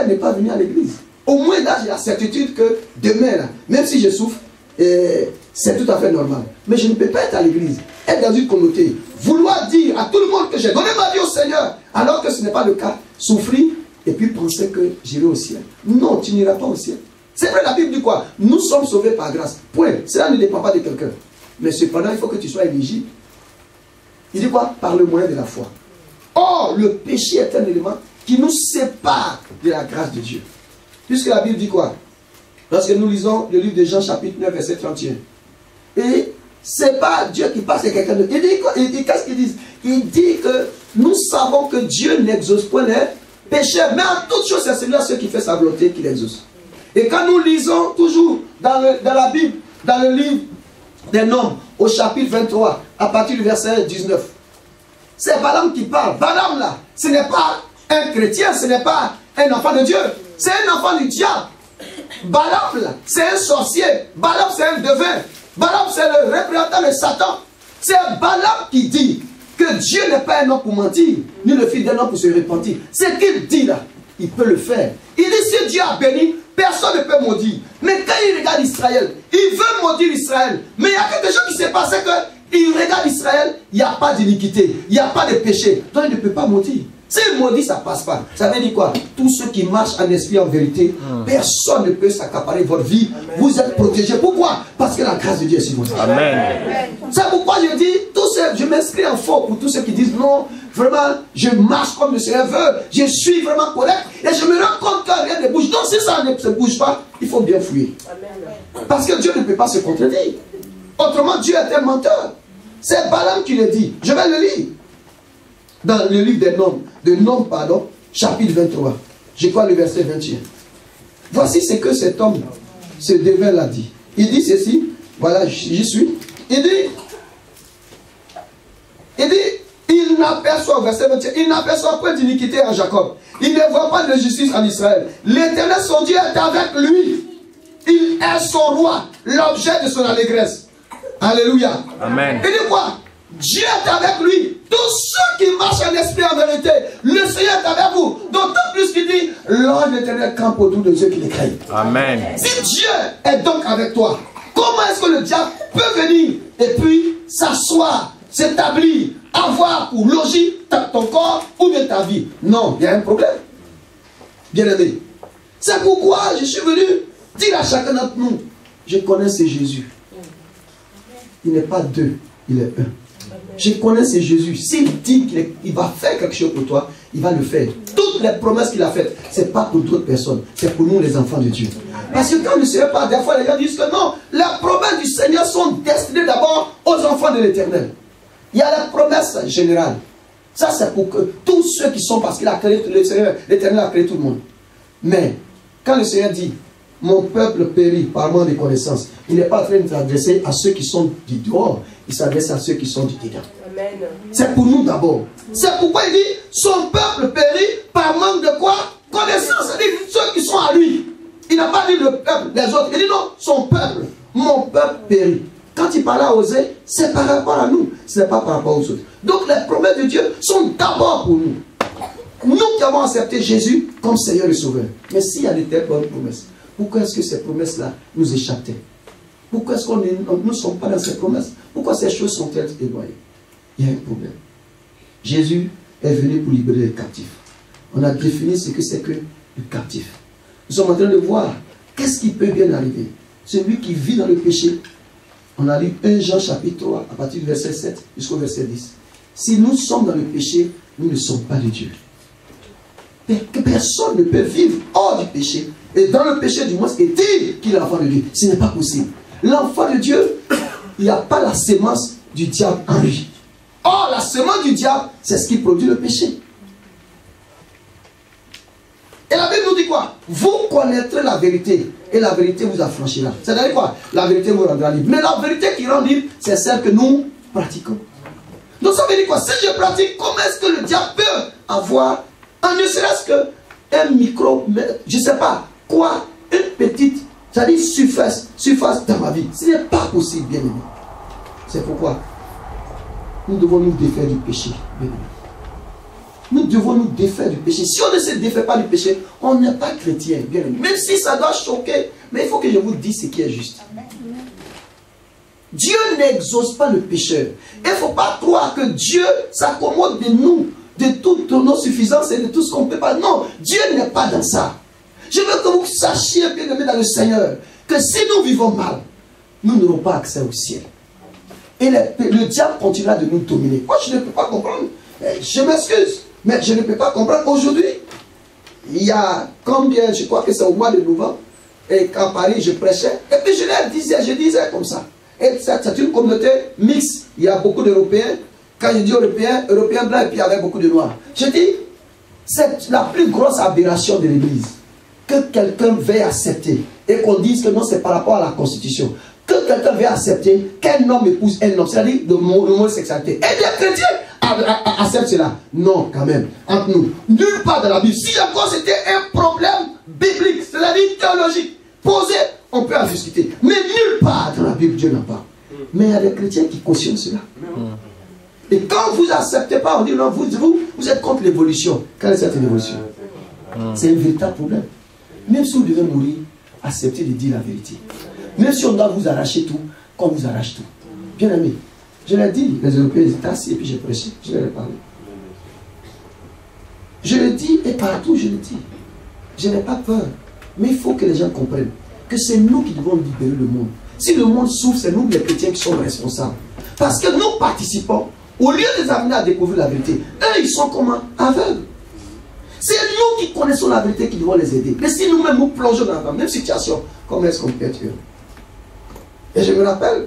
ne pas venir à l'église. Au moins là, j'ai la certitude que demain, là, même si je souffre, c'est tout à fait normal. Mais je ne peux pas être à l'église, être dans une communauté, vouloir dire à tout le monde que j'ai donné ma vie au Seigneur, alors que ce n'est pas le cas, souffrir, et puis penser que j'irai au ciel. Non, tu n'iras pas au ciel. C'est vrai, la Bible dit quoi? Nous sommes sauvés par grâce. Point. Cela ne dépend pas de quelqu'un. Mais cependant, il faut que tu sois éligible. Il dit quoi? Par le moyen de la foi. Or, le péché est un élément qui nous sépare de la grâce de Dieu. Puisque la Bible dit quoi? Lorsque nous lisons le livre de Jean chapitre 9 verset 31. Et c'est pas Dieu qui passe à quelqu'un d'autre. Il dit quoi? Qu'est-ce qu'il dit? Il dit que nous savons que Dieu n'exauce point les pécheurs. Mais en toute chose, c'est celui-là ceux qui fait sa volonté qui l'exauce. Et quand nous lisons toujours dans la Bible, dans le livre des Nombres, au chapitre 23, à partir du verset 19, c'est Balaam qui parle. Balaam là, ce n'est pas un chrétien, ce n'est pas un enfant de Dieu, c'est un enfant du diable. Balaam là, c'est un sorcier. Balaam c'est un devin. Balaam c'est le représentant de Satan. C'est Balaam qui dit que Dieu n'est pas un homme pour mentir, ni le fils d'un homme pour se repentir. Ce qu'il dit là, il peut le faire. Il dit si Dieu a béni, personne ne peut maudire. Mais quand il regarde Israël, il veut maudire Israël. Mais il y a quelque chose qui s'est passé que il regarde Israël, il n'y a pas d'iniquité, il n'y a pas de péché. Donc il ne peut pas maudire. S'il maudit, ça ne passe pas. Ça veut dire quoi? Tous ceux qui marchent en esprit, en vérité, personne ne peut s'accaparer votre vie. Amen. Vous êtes protégés. Pourquoi? Parce que la grâce de Dieu est sur vous. Amen. C'est pourquoi je dis, je m'inscris en faux pour tous ceux qui disent non, vraiment, je marche comme le Seigneur veut, je suis vraiment correct, et je me rends compte que rien ne bouge. Donc si ça ne se bouge pas, il faut bien fuir. Parce que Dieu ne peut pas se contredire. Autrement, Dieu est un menteur. C'est Balaam qui le dit. Je vais le lire. Dans le livre des Nombres, chapitre 23. Je crois le verset 21. Voici ce que cet homme, ce devin l'a dit. Il dit ceci, voilà, j'y suis. Il dit, il n'aperçoit, verset 21, il n'aperçoit point d'iniquité en Jacob. Il ne voit pas de justice en Israël. L'Éternel, son Dieu, est avec lui. Il est son roi, l'objet de son allégresse. Alléluia. Amen. Il dit quoi? Dieu est avec lui. Tous ceux qui marchent en esprit en vérité, le Seigneur est avec vous. D'autant plus qu'il dit, l'ange de l'Éternel campe autour de ceux qui les craignent. Amen. Si Dieu est donc avec toi, comment est-ce que le diable peut venir et puis s'asseoir, s'établir, avoir pour logis ton corps ou bien ta vie? Non, il y a un problème. Bien aimé. C'est pourquoi je suis venu dire à chacun d'entre nous, je connais ce Jésus. Il n'est pas deux, il est un. Je connais ce Jésus. S'il dit qu'il va faire quelque chose pour toi, il va le faire. Toutes les promesses qu'il a faites, ce n'est pas pour d'autres personnes, c'est pour nous les enfants de Dieu. Parce que quand le Seigneur parle, des fois les gens disent que non, les promesses du Seigneur sont destinées d'abord aux enfants de l'Éternel. Il y a la promesse générale. Ça c'est pour que tous ceux qui sont, parce qu'il a créé, le Seigneur, l'Éternel a créé tout le monde. Mais quand le Seigneur dit, mon peuple périt par manque de connaissance, il n'est pas en train de s'adresser à ceux qui sont du dehors, il s'adresse à ceux qui sont du dedans. C'est pour nous d'abord. C'est pourquoi il dit, son peuple périt par manque de quoi? Connaissance, c'est-à-dire ceux qui sont à lui. Il n'a pas dit le peuple, les autres. Il dit non, son peuple, mon peuple périt. Quand il parlait à Osée, c'est par rapport à nous, ce n'est pas par rapport aux autres. Donc les promesses de Dieu sont d'abord pour nous. Nous qui avons accepté Jésus comme Seigneur et Sauveur. Mais s'il y a de telles bonnes promesses, pourquoi est-ce que ces promesses-là nous échappaient? Pourquoi est-ce qu'on ne sommes pas dans ces promesses? Pourquoi ces choses sont-elles éloignées? Il y a un problème. Jésus est venu pour libérer les captifs. On a défini ce que c'est que le captif. Nous sommes en train de voir qu'est-ce qui peut bien arriver. Celui qui vit dans le péché. On a lu 1 Jean chapitre 3 à partir du verset 7 jusqu'au verset 10. Si nous sommes dans le péché, nous ne sommes pas de Dieu. Que personne ne peut vivre hors du péché. Et dans le péché du moins, et dire qu'il est l'enfant de Dieu. Ce n'est pas possible. L'enfant de Dieu, il n'y a pas la sémence du diable en lui. Or, la semence du diable, c'est ce qui produit le péché. Et la Bible nous dit quoi? Vous connaîtrez la vérité, et la vérité vous affranchira. C'est-à-dire quoi? La vérité vous rendra libre. Mais la vérité qui rend libre, c'est celle que nous pratiquons. Donc ça veut dire quoi? Si je pratique, comment est-ce que le diable peut avoir, en ne serait-ce qu'un micro, je ne sais pas quoi, une petite, c'est-à-dire surface dans ma vie? Ce n'est pas possible, bien aimé. C'est pourquoi nous devons nous défaire du péché, bien aimé. Nous devons nous défaire du péché. Si on ne se défait pas du péché, on n'est pas chrétien, bien aimé. Même si ça doit choquer, mais il faut que je vous dise ce qui est juste. Dieu n'exauce pas le pécheur. Il ne faut pas croire que Dieu s'accommode de nous, de toutes nos suffisances et de tout ce qu'on ne peut pas. Non, Dieu n'est pas dans ça. Je veux que vous sachiez, bien aimé dans le Seigneur, que si nous vivons mal, nous n'aurons pas accès au ciel. Et le diable continuera de nous dominer. Moi, je ne peux pas comprendre. Je m'excuse, mais je ne peux pas comprendre. Aujourd'hui, il y a combien, je crois que c'est au mois de novembre, et qu'à Paris, je prêchais. Et puis je disais comme ça. Et c'est une communauté mixte. Il y a beaucoup d'Européens. Quand je dis Européens, Européens blancs, et puis il y avait beaucoup de Noirs. Je dis, c'est la plus grosse aberration de l'Église. Que quelqu'un veuille accepter. Et qu'on dise que non, c'est par rapport à la Constitution. Que quelqu'un veuille accepter qu'un homme épouse un homme. C'est-à-dire l'homosexualité. Et les chrétiens acceptent cela. Non, quand même. Entre nous. Nulle part dans la Bible. Si encore c'était un problème biblique, c'est-à-dire théologique, posé, on peut en discuter. Mais nulle part dans la Bible, Dieu n'en parle. Mais il y a des chrétiens qui cautionnent cela. Et quand vous n'acceptez pas, on dit non, vous êtes contre l'évolution. Quelle est cette évolution? C'est un véritable problème. Même si vous devez mourir, acceptez de dire la vérité. Même si on doit vous arracher tout, qu'on vous arrache tout. Bien aimé, je l'ai dit, les Européens étaient assis et puis j'ai prêché, je leur ai parlé. Je le dis et partout je le dis. Je n'ai pas peur. Mais il faut que les gens comprennent que c'est nous qui devons libérer le monde. Si le monde souffre, c'est nous les chrétiens qui sommes responsables. Parce que nous participons, au lieu de les amener à découvrir la vérité, eux ils sont comment? Aveugles. C'est nous qui connaissons la vérité qui devons les aider. Mais si nous-mêmes nous plongeons dans la même situation, comment est-ce qu'on peut être heureux? Et je me rappelle,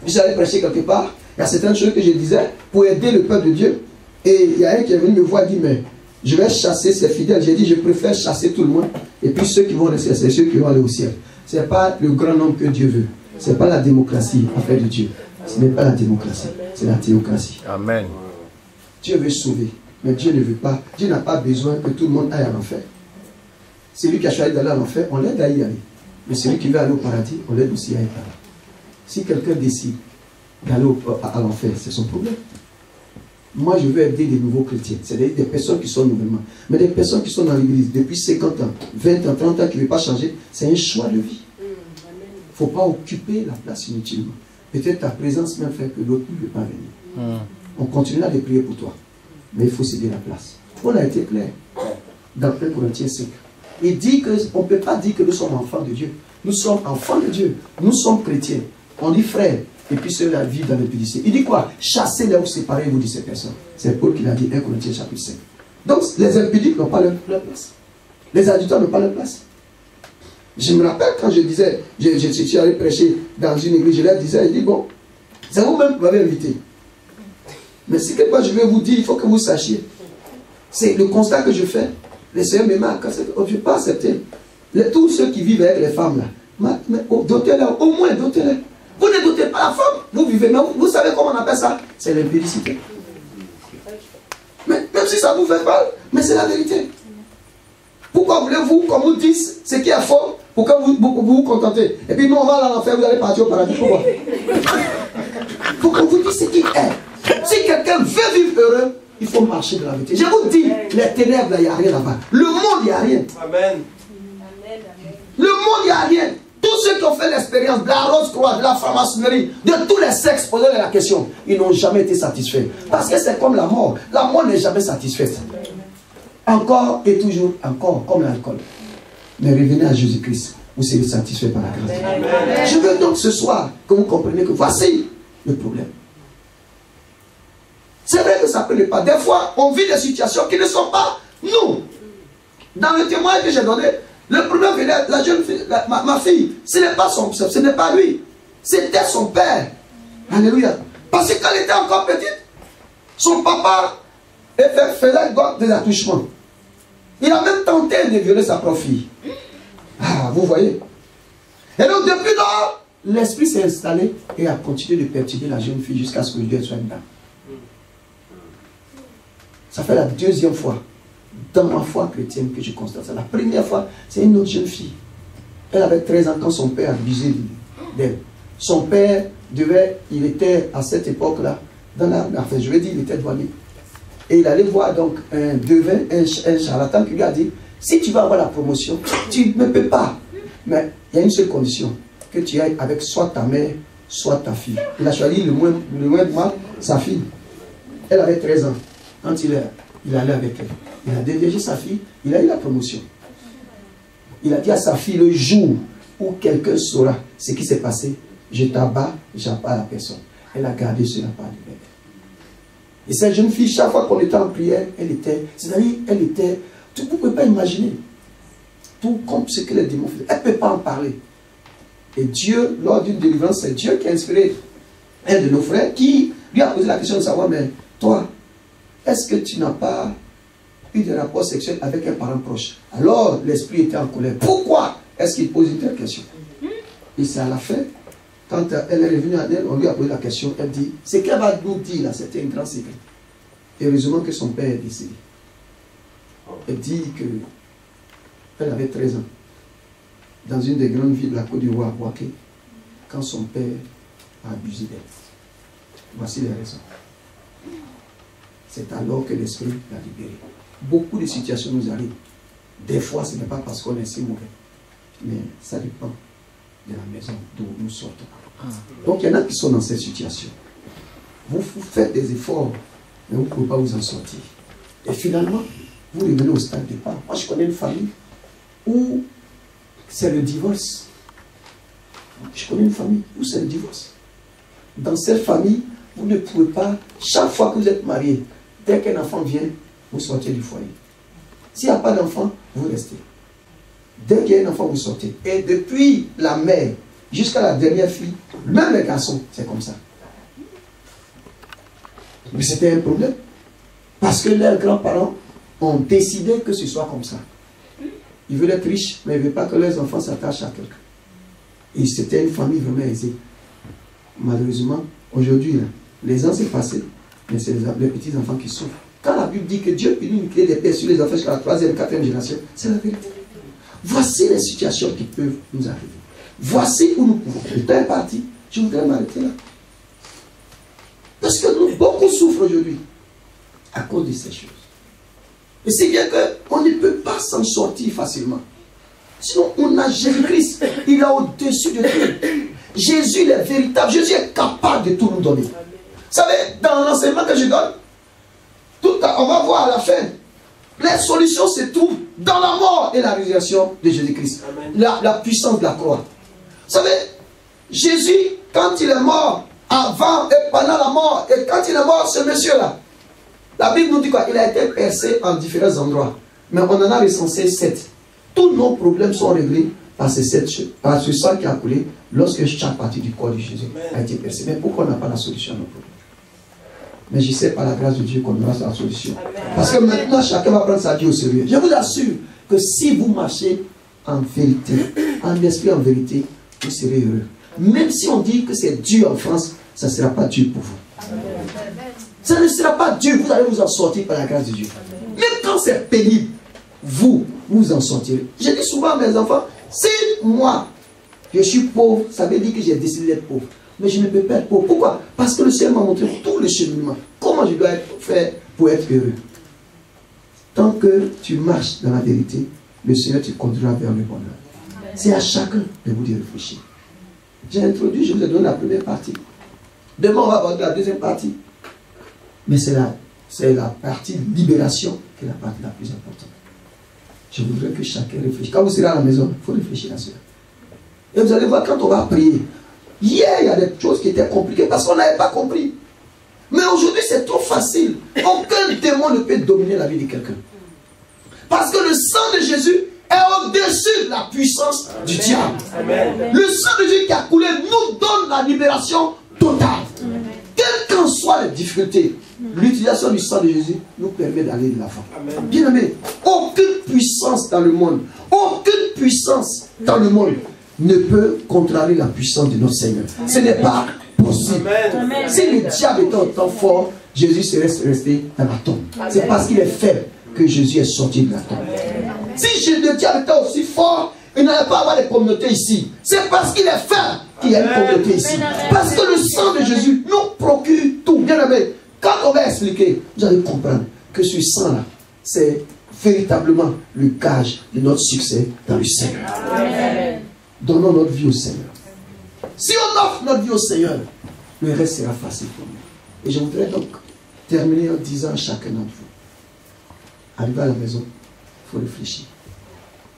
j'allais prêcher quelque part, il y a certaines choses que je disais pour aider le peuple de Dieu. Et il y a un qui est venu me voir et dit, mais je vais chasser ces fidèles. J'ai dit, je préfère chasser tout le monde. Et puis ceux qui vont rester, c'est ceux qui vont aller au ciel. Ce n'est pas le grand nombre que Dieu veut. Ce n'est pas la démocratie, affaire de Dieu. Ce n'est pas la démocratie, c'est la théocratie. Amen. Dieu veut sauver, mais Dieu ne veut pas. Dieu n'a pas besoin que tout le monde aille en enfer. Celui qui a choisi d'aller en enfer, on l'aide à y aller. Mais celui qui veut aller au paradis, on l'aide aussi à y aller. Si quelqu'un décide d'aller à l'enfer, c'est son problème. Moi, je veux aider des nouveaux chrétiens. C'est-à-dire des personnes qui sont nouvellement. Mais des personnes qui sont dans l'église depuis 50 ans, 20 ans, 30 ans, qui ne veulent pas changer, c'est un choix de vie. Il ne faut pas occuper la place inutilement. Peut-être ta présence même fait que l'autre ne veut pas venir. On continuera de prier pour toi. Mais il faut céder la place. On a été clair dans 1 Corinthiens 5. Il dit qu'on ne peut pas dire que nous sommes enfants de Dieu. Nous sommes enfants de Dieu. Nous sommes chrétiens. On dit frère. Et puis ceux-là vivent dans l'impudicité. Il dit quoi? Chassez-les ou séparez-vous de ces personnes. C'est Paul qui l'a dit, 1 Corinthiens chapitre 5. Donc les impudiques n'ont pas leur place. Les adultères n'ont pas leur place. Je me rappelle quand je disais, je suis allé prêcher dans une église, je leur disais, il dit bon, c'est vous-même qui m'avez invité. Mais si quelque chose je vais vous dire, il faut que vous sachiez. C'est le constat que je fais. Les seigneurs me marquent, je ne vais pas accepter. Tous ceux qui vivent avec les femmes là, dotez-les, au moins dotez-les. Vous ne dotez pas la femme, vous vivez, mais vous savez comment on appelle ça? C'est l'impudicité. Mais même si ça vous fait mal, mais c'est la vérité. Pourquoi voulez-vous qu'on vous dise ce qui est faux pour que vous contentez? Et puis nous on va à l'enfer, vous allez partir au paradis. Pourquoi? Pour qu'on vous dise ce qui est. Si quelqu'un veut vivre heureux, il faut marcher de la vérité. Je vous dis, les ténèbres, il n'y a rien là-bas. Le monde, il n'y a rien. Amen. Le monde, il n'y a rien. Tous ceux qui ont fait l'expérience de la Rose-Croix, de la franc-maçonnerie, de tous les sexes, posez la question, ils n'ont jamais été satisfaits. Parce que c'est comme la mort. La mort n'est jamais satisfaite. Encore et toujours, encore, comme l'alcool. Mais revenez à Jésus-Christ, vous serez satisfait par la grâce. Amen. Je veux donc ce soir que vous compreniez que voici le problème. C'est vrai que ça ne peut pas. Des fois, on vit des situations qui ne sont pas nous. Dans le témoignage que j'ai donné, le problème venait, la jeune fille, ma fille, ce n'est pas ce n'est pas lui. C'était son père. Alléluia. Parce que quand elle était encore petite, son papa faisait des attouchements. Il a même tenté de violer sa propre fille. Ah, vous voyez. Et donc depuis lors, l'esprit s'est installé et a continué de perturber la jeune fille jusqu'à ce que Dieu soit dedans. Ça fait la deuxième fois dans ma foi chrétienne que je constate ça. La première fois, c'est une autre jeune fille. Elle avait 13 ans quand son père abusait d'elle. Son père il était à cette époque-là, enfin je vais dire, il était douanier. Et il allait voir donc un charlatan qui lui a dit, si tu vas avoir la promotion, tu ne peux pas. Mais il y a une seule condition, que tu ailles avec soit ta mère, soit ta fille. Il a choisi le moins de mal, sa fille. Elle avait 13 ans. Quand il allait avec elle, il a déviégé sa fille, il a eu la promotion. Il a dit à sa fille, le jour où quelqu'un saura ce qui s'est passé, je t'abats, j'abats la personne. Elle a gardé cela par lui-même. Et cette jeune fille, chaque fois qu'on était en prière, c'est-à-dire, elle était, vous ne pouvez pas imaginer, tout comme ce que les démons faisaient. Elle ne peut pas en parler. Et Dieu, lors d'une délivrance, c'est Dieu qui a inspiré un de nos frères qui lui a posé la question de savoir, mais toi, est-ce que tu n'as pas eu de rapport sexuel avec un parent proche? Alors, l'esprit était en colère. Pourquoi est-ce qu'il pose une telle question? Et c'est à la fin, quand elle est revenue à elle, on lui a posé la question, elle dit, ce qu'elle va nous dire là, c'était un grand secret. Et heureusement que son père est décédé. Elle dit qu'elle avait 13 ans, dans une des grandes villes de la Côte d'Ivoire, Waké, quand son père a abusé d'elle. Voici les raisons. C'est alors que l'esprit l'a libéré. Beaucoup de situations nous arrivent. Des fois, ce n'est pas parce qu'on est si mauvais, mais ça dépend de la maison d'où nous sortons. Donc, il y en a qui sont dans cette situation. Vous faites des efforts, mais vous ne pouvez pas vous en sortir. Et finalement, vous revenez au stade de départ. Moi, je connais une famille où c'est le divorce. Je connais une famille où c'est le divorce. Dans cette famille, vous ne pouvez pas, chaque fois que vous êtes marié, dès qu'un enfant vient, vous sortez du foyer. S'il n'y a pas d'enfant, vous restez. Dès qu'il y a un enfant, vous sortez. Et depuis la mère jusqu'à la dernière fille, même les garçons, c'est comme ça. Mais c'était un problème. Parce que leurs grands-parents ont décidé que ce soit comme ça. Ils veulent être riches, mais ils ne veulent pas que leurs enfants s'attachent à quelqu'un. Et c'était une famille vraiment aisée. Malheureusement, aujourd'hui, les ans s'est passé, mais c'est les petits-enfants qui souffrent. Quand la Bible dit que Dieu punit une clé d'épée sur les enfants jusqu'à la 3e, 4e génération, c'est la vérité. Voici les situations qui peuvent nous arriver. Voici où nous pouvons. Le temps est parti. Je voudrais m'arrêter là. Parce que nous, beaucoup souffrent aujourd'hui à cause de ces choses. Et c'est bien qu'on ne peut pas s'en sortir facilement. Sinon, on a Jésus-Christ. Il est au-dessus de tout. Jésus, il est véritable. Jésus est capable de tout nous donner. Vous savez, dans l'enseignement que je donne, on va voir à la fin, Les solutions se trouvent dans la mort et la résurrection de Jésus-Christ. La puissance de la croix. Vous savez, Jésus, quand il est mort, avant et pendant la mort, et quand il est mort, ce monsieur-là, la Bible nous dit quoi? Il a été percé en différents endroits. Mais on en a recensé 7. Tous nos problèmes sont réglés par ces 7 choses, par ce sang qui a coulé lorsque chaque partie du corps de Jésus a été percée. Mais pourquoi on n'a pas la solution à nos problèmes? Mais je sais par la grâce de Dieu qu'on aura la solution. Parce que maintenant, chacun va prendre sa vie au sérieux. Je vous assure que si vous marchez en vérité, en esprit en vérité, vous serez heureux. Même si on dit que c'est dur en France, ça ne sera pas dur pour vous. Ça ne sera pas dur, vous allez vous en sortir par la grâce de Dieu. Même quand c'est pénible, vous en sortirez. Je dis souvent à mes enfants, si moi, je suis pauvre, ça veut dire que j'ai décidé d'être pauvre. Mais je ne peux pas être pauvre. Pourquoi? Parce que le Seigneur m'a montré tout le cheminement. Comment je dois faire pour être heureux. Tant que tu marches dans la vérité, le Seigneur te conduira vers le bonheur. C'est à chacun de vous de réfléchir. J'ai introduit, je vous ai donné la première partie. Demain, on va aborder la deuxième partie. Mais c'est la partie de libération qui est la partie la plus importante. Je voudrais que chacun réfléchisse. Quand vous serez à la maison, il faut réfléchir à cela. Et vous allez voir, quand on va prier, hier, il y a des choses qui étaient compliquées parce qu'on n'avait pas compris. Mais aujourd'hui, c'est trop facile. Aucun démon ne peut dominer la vie de quelqu'un. Parce que le sang de Jésus est au-dessus de la puissance du diable. Le sang de Jésus qui a coulé nous donne la libération totale. Quelles qu'en soient les difficultés, l'utilisation du sang de Jésus nous permet d'aller de l'avant. Bien aimé, aucune puissance dans le monde, aucune puissance dans le monde ne peut contrarier la puissance de notre Seigneur. Ce n'est pas possible. Si le diable était autant fort, Jésus serait resté dans la tombe. C'est parce qu'il est faible que Jésus est sorti de la tombe. Si le diable était aussi fort, il n'allait pas avoir de communauté ici. C'est parce qu'il est faible qu'il y a une communauté ici. Parce que le sang de Jésus nous procure tout. Bien aimé, quand on va expliquer, vous allez comprendre que ce sang-là, c'est véritablement le gage de notre succès dans le Seigneur. Donnons notre vie au Seigneur. Si on offre notre vie au Seigneur, le reste sera facile pour nous. Et je voudrais donc terminer en disant à chacun d'entre vous, arrivez à la maison, il faut réfléchir.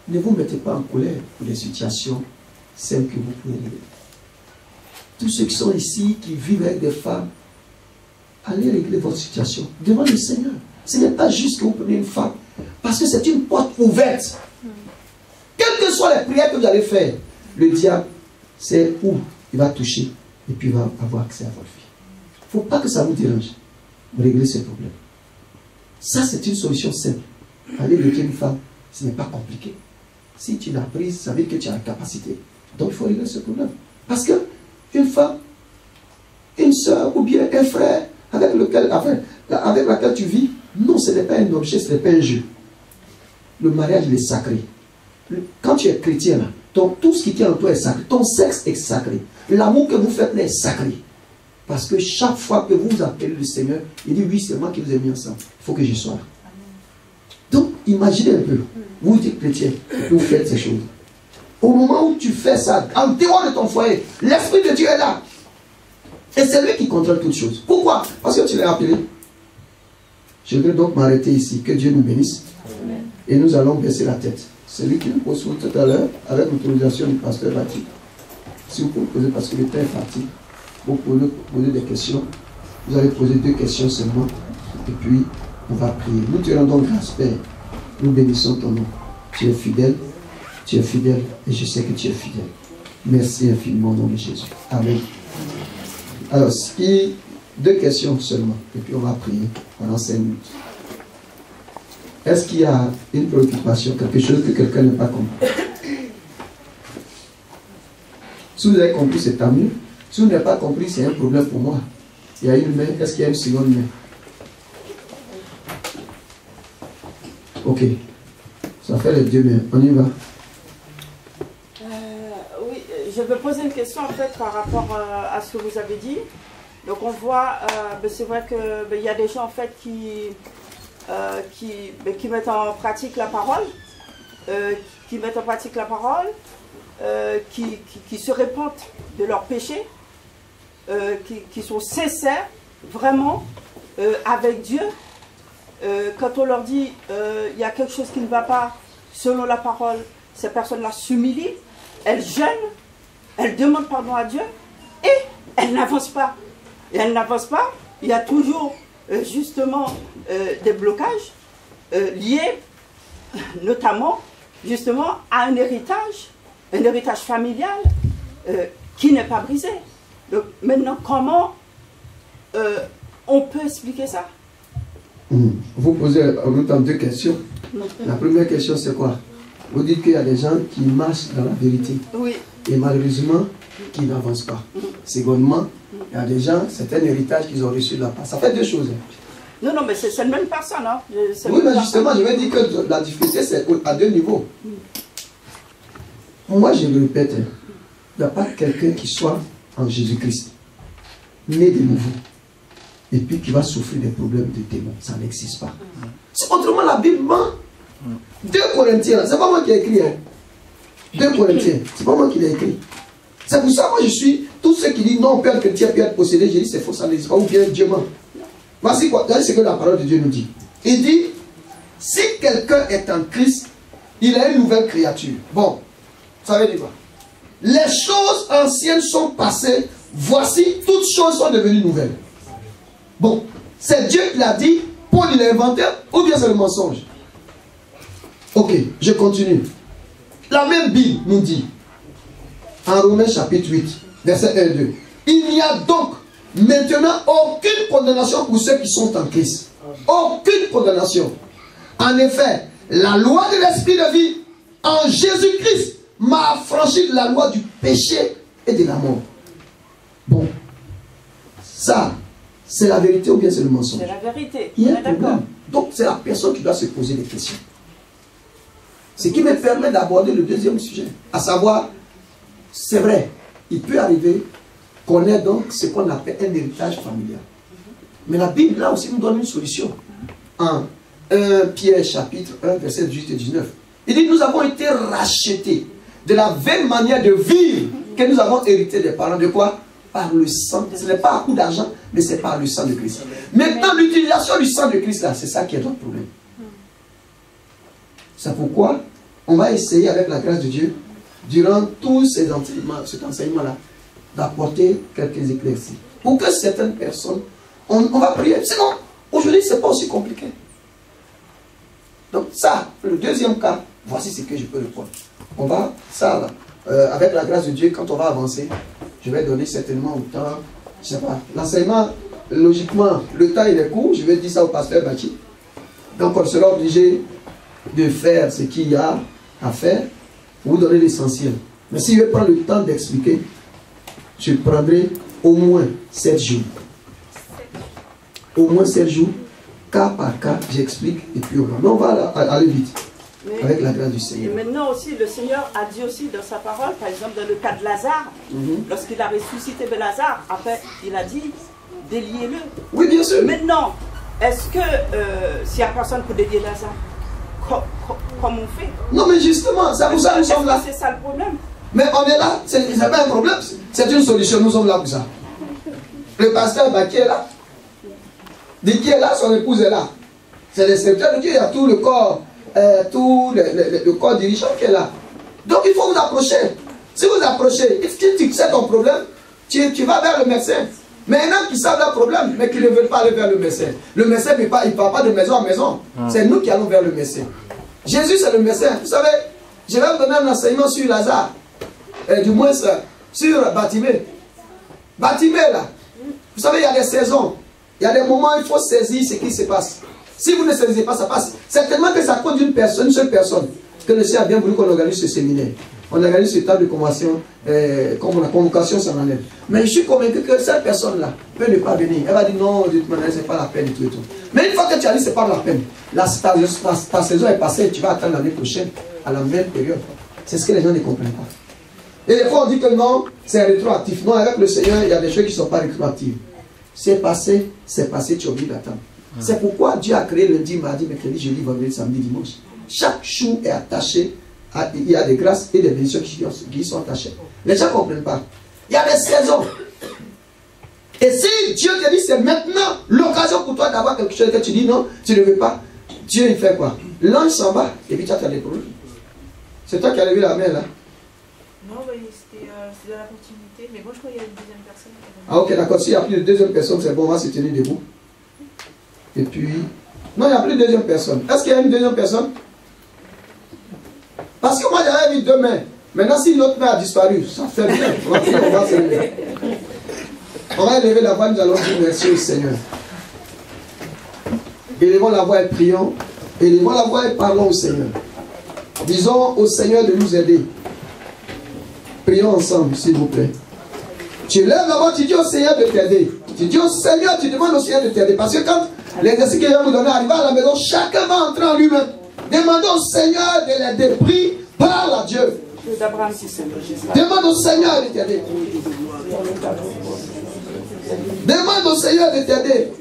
Ne vous mettez pas en colère pour les situations simples que vous pouvez régler. Tous ceux qui sont ici, qui vivent avec des femmes, allez régler votre situation devant le Seigneur. Ce n'est pas juste que vous prenez une femme, parce que c'est une porte ouverte. Quelles que soient les prières que vous allez faire, le diable, c'est où il va toucher et puis il va avoir accès à votre vie. Il ne faut pas que ça vous dérange de régler ce problème. Ça, c'est une solution simple. Aller régler une femme, ce n'est pas compliqué. Si tu l'as prise, ça veut dire que tu as la capacité. Donc, il faut régler ce problème. Parce que une femme, une soeur ou bien un frère avec laquelle tu vis, non, ce n'est pas un objet, ce n'est pas un jeu. Le mariage, il est sacré. Quand tu es chrétien, tout ce qui tient en toi est sacré. Ton sexe est sacré. L'amour que vous faites là est sacré. Parce que chaque fois que vous appelez le Seigneur, il dit oui, c'est moi qui vous ai mis ensemble. Il faut que je sois là. Donc, imaginez un peu. Vous êtes chrétien et vous faites ces choses. Au moment où tu fais ça, en dehors de ton foyer, l'Esprit de Dieu est là. Et c'est lui qui contrôle toutes choses. Pourquoi? Parce que tu l'as appelé. Je vais donc m'arrêter ici. Que Dieu nous bénisse. Amen. Et nous allons baisser la tête. C'est lui qui nous pose tout à l'heure, avec l'autorisation du pasteur Bati. Si vous pouvez poser, parce que le temps est parti, vous pouvez poser des questions. Vous allez poser 2 questions seulement. Et puis, on va prier. Nous te rendons grâce, Père. Nous bénissons ton nom. Tu es fidèle. Tu es fidèle. Et je sais que tu es fidèle. Merci infiniment au nom de Jésus. Amen. Alors, 2 questions seulement. Et puis, on va prier pendant 5 minutes. Est-ce qu'il y a une préoccupation, quelque chose que quelqu'un n'a pas compris? Si vous avez compris, c'est tant mieux. Si vous n'avez pas compris, c'est un problème pour moi. Il y a une main. Est-ce qu'il y a une seconde main? Ok. Ça fait les 2 mains. On y va. Oui, je vais poser une question en fait par rapport à ce que vous avez dit. Donc on voit, c'est vrai qu'il y a des gens en fait qui mettent en pratique la parole, qui se répandent de leurs péchés, qui sont sincères vraiment avec Dieu, quand on leur dit il y a quelque chose qui ne va pas, selon la parole, ces personnes-là s'humilient, elles jeûnent, elles demandent pardon à Dieu et elles n'avancent pas. Et elles n'avancent pas, il y a toujours justement des blocages liés notamment justement à un héritage familial qui n'est pas brisé. Donc maintenant, comment on peut expliquer ça? Vous posez en même temps deux questions. La première question, c'est quoi? Vous dites qu'il y a des gens qui marchent dans la vérité. Oui. Et malheureusement, qui n'avancent pas. Secondement, il y a des gens, c'est un héritage qu'ils ont reçu de la part. Ça fait deux choses. Non, non, mais c'est la même personne. Hein. Oui, mais justement, je vais dire que la difficulté, c'est à deux niveaux. Moi, je le répète, il n'y a pas quelqu'un qui soit en Jésus-Christ, né de nouveau, et puis qui va souffrir des problèmes de démons. Ça n'existe pas. Autrement, la Bible ment. 2 Corinthiens, c'est pas moi qui ai écrit. 2 Corinthiens, c'est pas moi qui l'ai écrit. C'est pour ça que moi je suis, tous ceux qui disent non, on peut être chrétien, peut être possédé, je dis c'est faux, ça n'existe pas, ou bien Dieu ment. Voici quoi, c'est ce que la parole de Dieu nous dit. Il dit, si quelqu'un est en Christ, il est une nouvelle créature. Bon, ça veut dire quoi? Les choses anciennes sont passées, voici, toutes choses sont devenues nouvelles. Bon, c'est Dieu qui l'a dit, Paul il est inventeur, ou bien c'est le mensonge? Ok, je continue. La même Bible nous dit, en Romains chapitre 8, verset 1 et 2, il n'y a donc maintenant aucune condamnation pour ceux qui sont en Christ. Aucune condamnation. En effet, la loi de l'esprit de vie en Jésus-Christ m'a affranchi de la loi du péché et de la mort. Bon, ça, c'est la vérité ou bien c'est le mensonge? C'est la vérité. Il y a un problème. Donc c'est la personne qui doit se poser des questions. Ce qui me permet d'aborder le deuxième sujet, à savoir, c'est vrai, il peut arriver qu'on ait donc ce qu'on appelle un héritage familial. Mais la Bible, là aussi, nous donne une solution. En 1 Pierre, chapitre 1, verset 18 et 19. Il dit, nous avons été rachetés de la vaine manière de vivre que nous avons hérité des parents. De quoi? Par le sang. Ce n'est pas à coup d'argent, mais c'est par le sang de Christ. Maintenant, l'utilisation du sang de Christ, là, c'est ça qui est notre problème. C'est pourquoi on va essayer avec la grâce de Dieu, durant tous cet enseignement-là, d'apporter quelques éclaircies. Pour que certaines personnes, on va prier. Sinon, aujourd'hui, ce n'est pas aussi compliqué. Donc ça, le deuxième cas, voici ce que je peux répondre. On va, ça là, avec la grâce de Dieu, quand on va avancer, je vais donner certainement autant, je ne sais pas, l'enseignement, logiquement, le temps il est court, je vais dire ça au pasteur Baki. Donc on sera obligé de faire ce qu'il y a à faire pour vous donner l'essentiel. Mais si je vais prendre le temps d'expliquer, je prendrai au moins 7 jours. Au moins 7 jours, cas par cas, j'explique et puis on va aller vite. Mais, avec la grâce du Seigneur. Et maintenant aussi, le Seigneur a dit aussi dans sa parole, par exemple dans le cas de Lazare, lorsqu'il a ressuscité Lazare, après il a dit, déliez-le. Oui, bien sûr. Maintenant, est-ce que s'il n'y a personne pour délier Lazare, comme on fait? Non, mais justement, c'est pour ça que nous sommes là. C'est ça le problème. Mais on est là, ce n'est pas un problème, c'est une solution, nous sommes là pour ça. Le pasteur qui est là, dit qui est là, son épouse est là. C'est le serviteur de Dieu, il y a tout le corps, tout le corps dirigeant qui est là. Donc il faut vous approcher. Si vous approchez, si tu sais ton problème, tu vas vers le médecin. Mais il y en a qui savent leur problème, mais qui ne veulent pas aller vers le médecin. Le médecin il ne part pas de maison en maison. C'est nous qui allons vers le médecin. Jésus, c'est le médecin. Vous savez, je vais vous donner un enseignement sur Lazare. Du moins sur Bartimée. Bartimée, là. Vous savez, il y a des saisons. Il y a des moments où il faut saisir ce qui se passe. Si vous ne saisissez pas, ça passe. Certainement que ça compte d'une personne, une seule personne. Que le Seigneur a bien voulu qu'on organise ce séminaire. On organise ce temps de convocation, comme la convocation, ça m'enlève. Mais je suis convaincu que cette personne-là peut ne pas venir. Elle va dire non, de toute manière, ce n'est pas la peine et tout et tout. Mais une fois que tu as dit, ce n'est pas la peine. Ta saison est passée et tu vas attendre l'année prochaine, à la même période. C'est ce que les gens ne comprennent pas. Et des fois, on dit que non, c'est rétroactif. Non, avec le Seigneur, il y a des choses qui ne sont pas rétroactives. C'est passé, tu oublies d'attendre. C'est pourquoi Dieu a créé lundi, mardi, mercredi, jeudi, vendredi, samedi, dimanche. Chaque jour est attaché. Il y a des grâces et des bénédictions qui sont attachées. Les gens ne comprennent pas. Il y a des saisons. Et si Dieu te dit c'est maintenant l'occasion pour toi d'avoir quelque chose que tu dis non, tu ne veux pas, Dieu il fait quoi? L'ange s'en va et puis tu as des problèmes. C'est toi qui as levé la main là. Non, c'était de la continuité, mais moi je crois qu'il y a une deuxième personne. Ah ok, d'accord, s'il n'y a plus de deuxième personne, c'est bon, on va se tenir debout. Et puis... Non, il n'y a plus de deuxième personne. Est-ce qu'il y a une deuxième personne? Parce que moi j'avais mis 2 mains. Maintenant si l'autre main a disparu, ça fait bien. On va élever la voix, nous allons dire merci au Seigneur. Élevons la voix et prions. Élevons la voix et parlons au Seigneur. Disons au Seigneur de nous aider. Prions ensemble, s'il vous plaît. Tu lèves la voix, tu dis au Seigneur de t'aider. Tu dis au Seigneur, tu demandes au Seigneur de t'aider. Parce que quand l'exercice que je vais vous donner arrive à la maison, chacun va entrer en lui-même. Demandez au Seigneur de l'aider. Prie, parle à Dieu. Demande au Seigneur de t'aider. Demande au Seigneur de t'aider.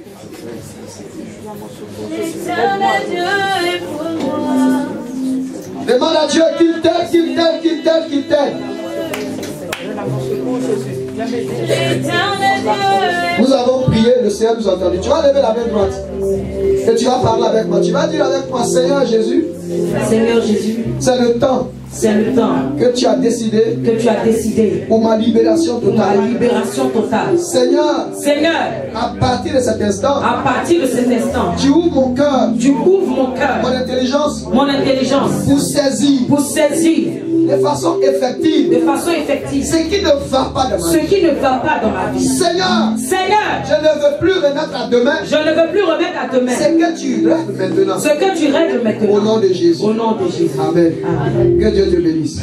Demande à Dieu qu'il t'aide, qu'il t'aide, qu'il t'aide, qu'il t'aide. Nous avons prié, le Seigneur nous a entendu. Tu vas lever la main droite et tu vas parler avec moi. Tu vas dire avec moi, Seigneur Jésus, Seigneur Jésus, c'est le temps. C'est le temps que tu as décidé pour ma libération totale. Seigneur, à partir de cet instant, tu ouvres mon cœur, mon intelligence, pour saisir de façon effective ce qui ne va pas dans ma vie. Seigneur, je ne veux plus remettre à demain. Ce que tu règles maintenant. Au nom de Jésus. Amen. Que Dieu te bénisse.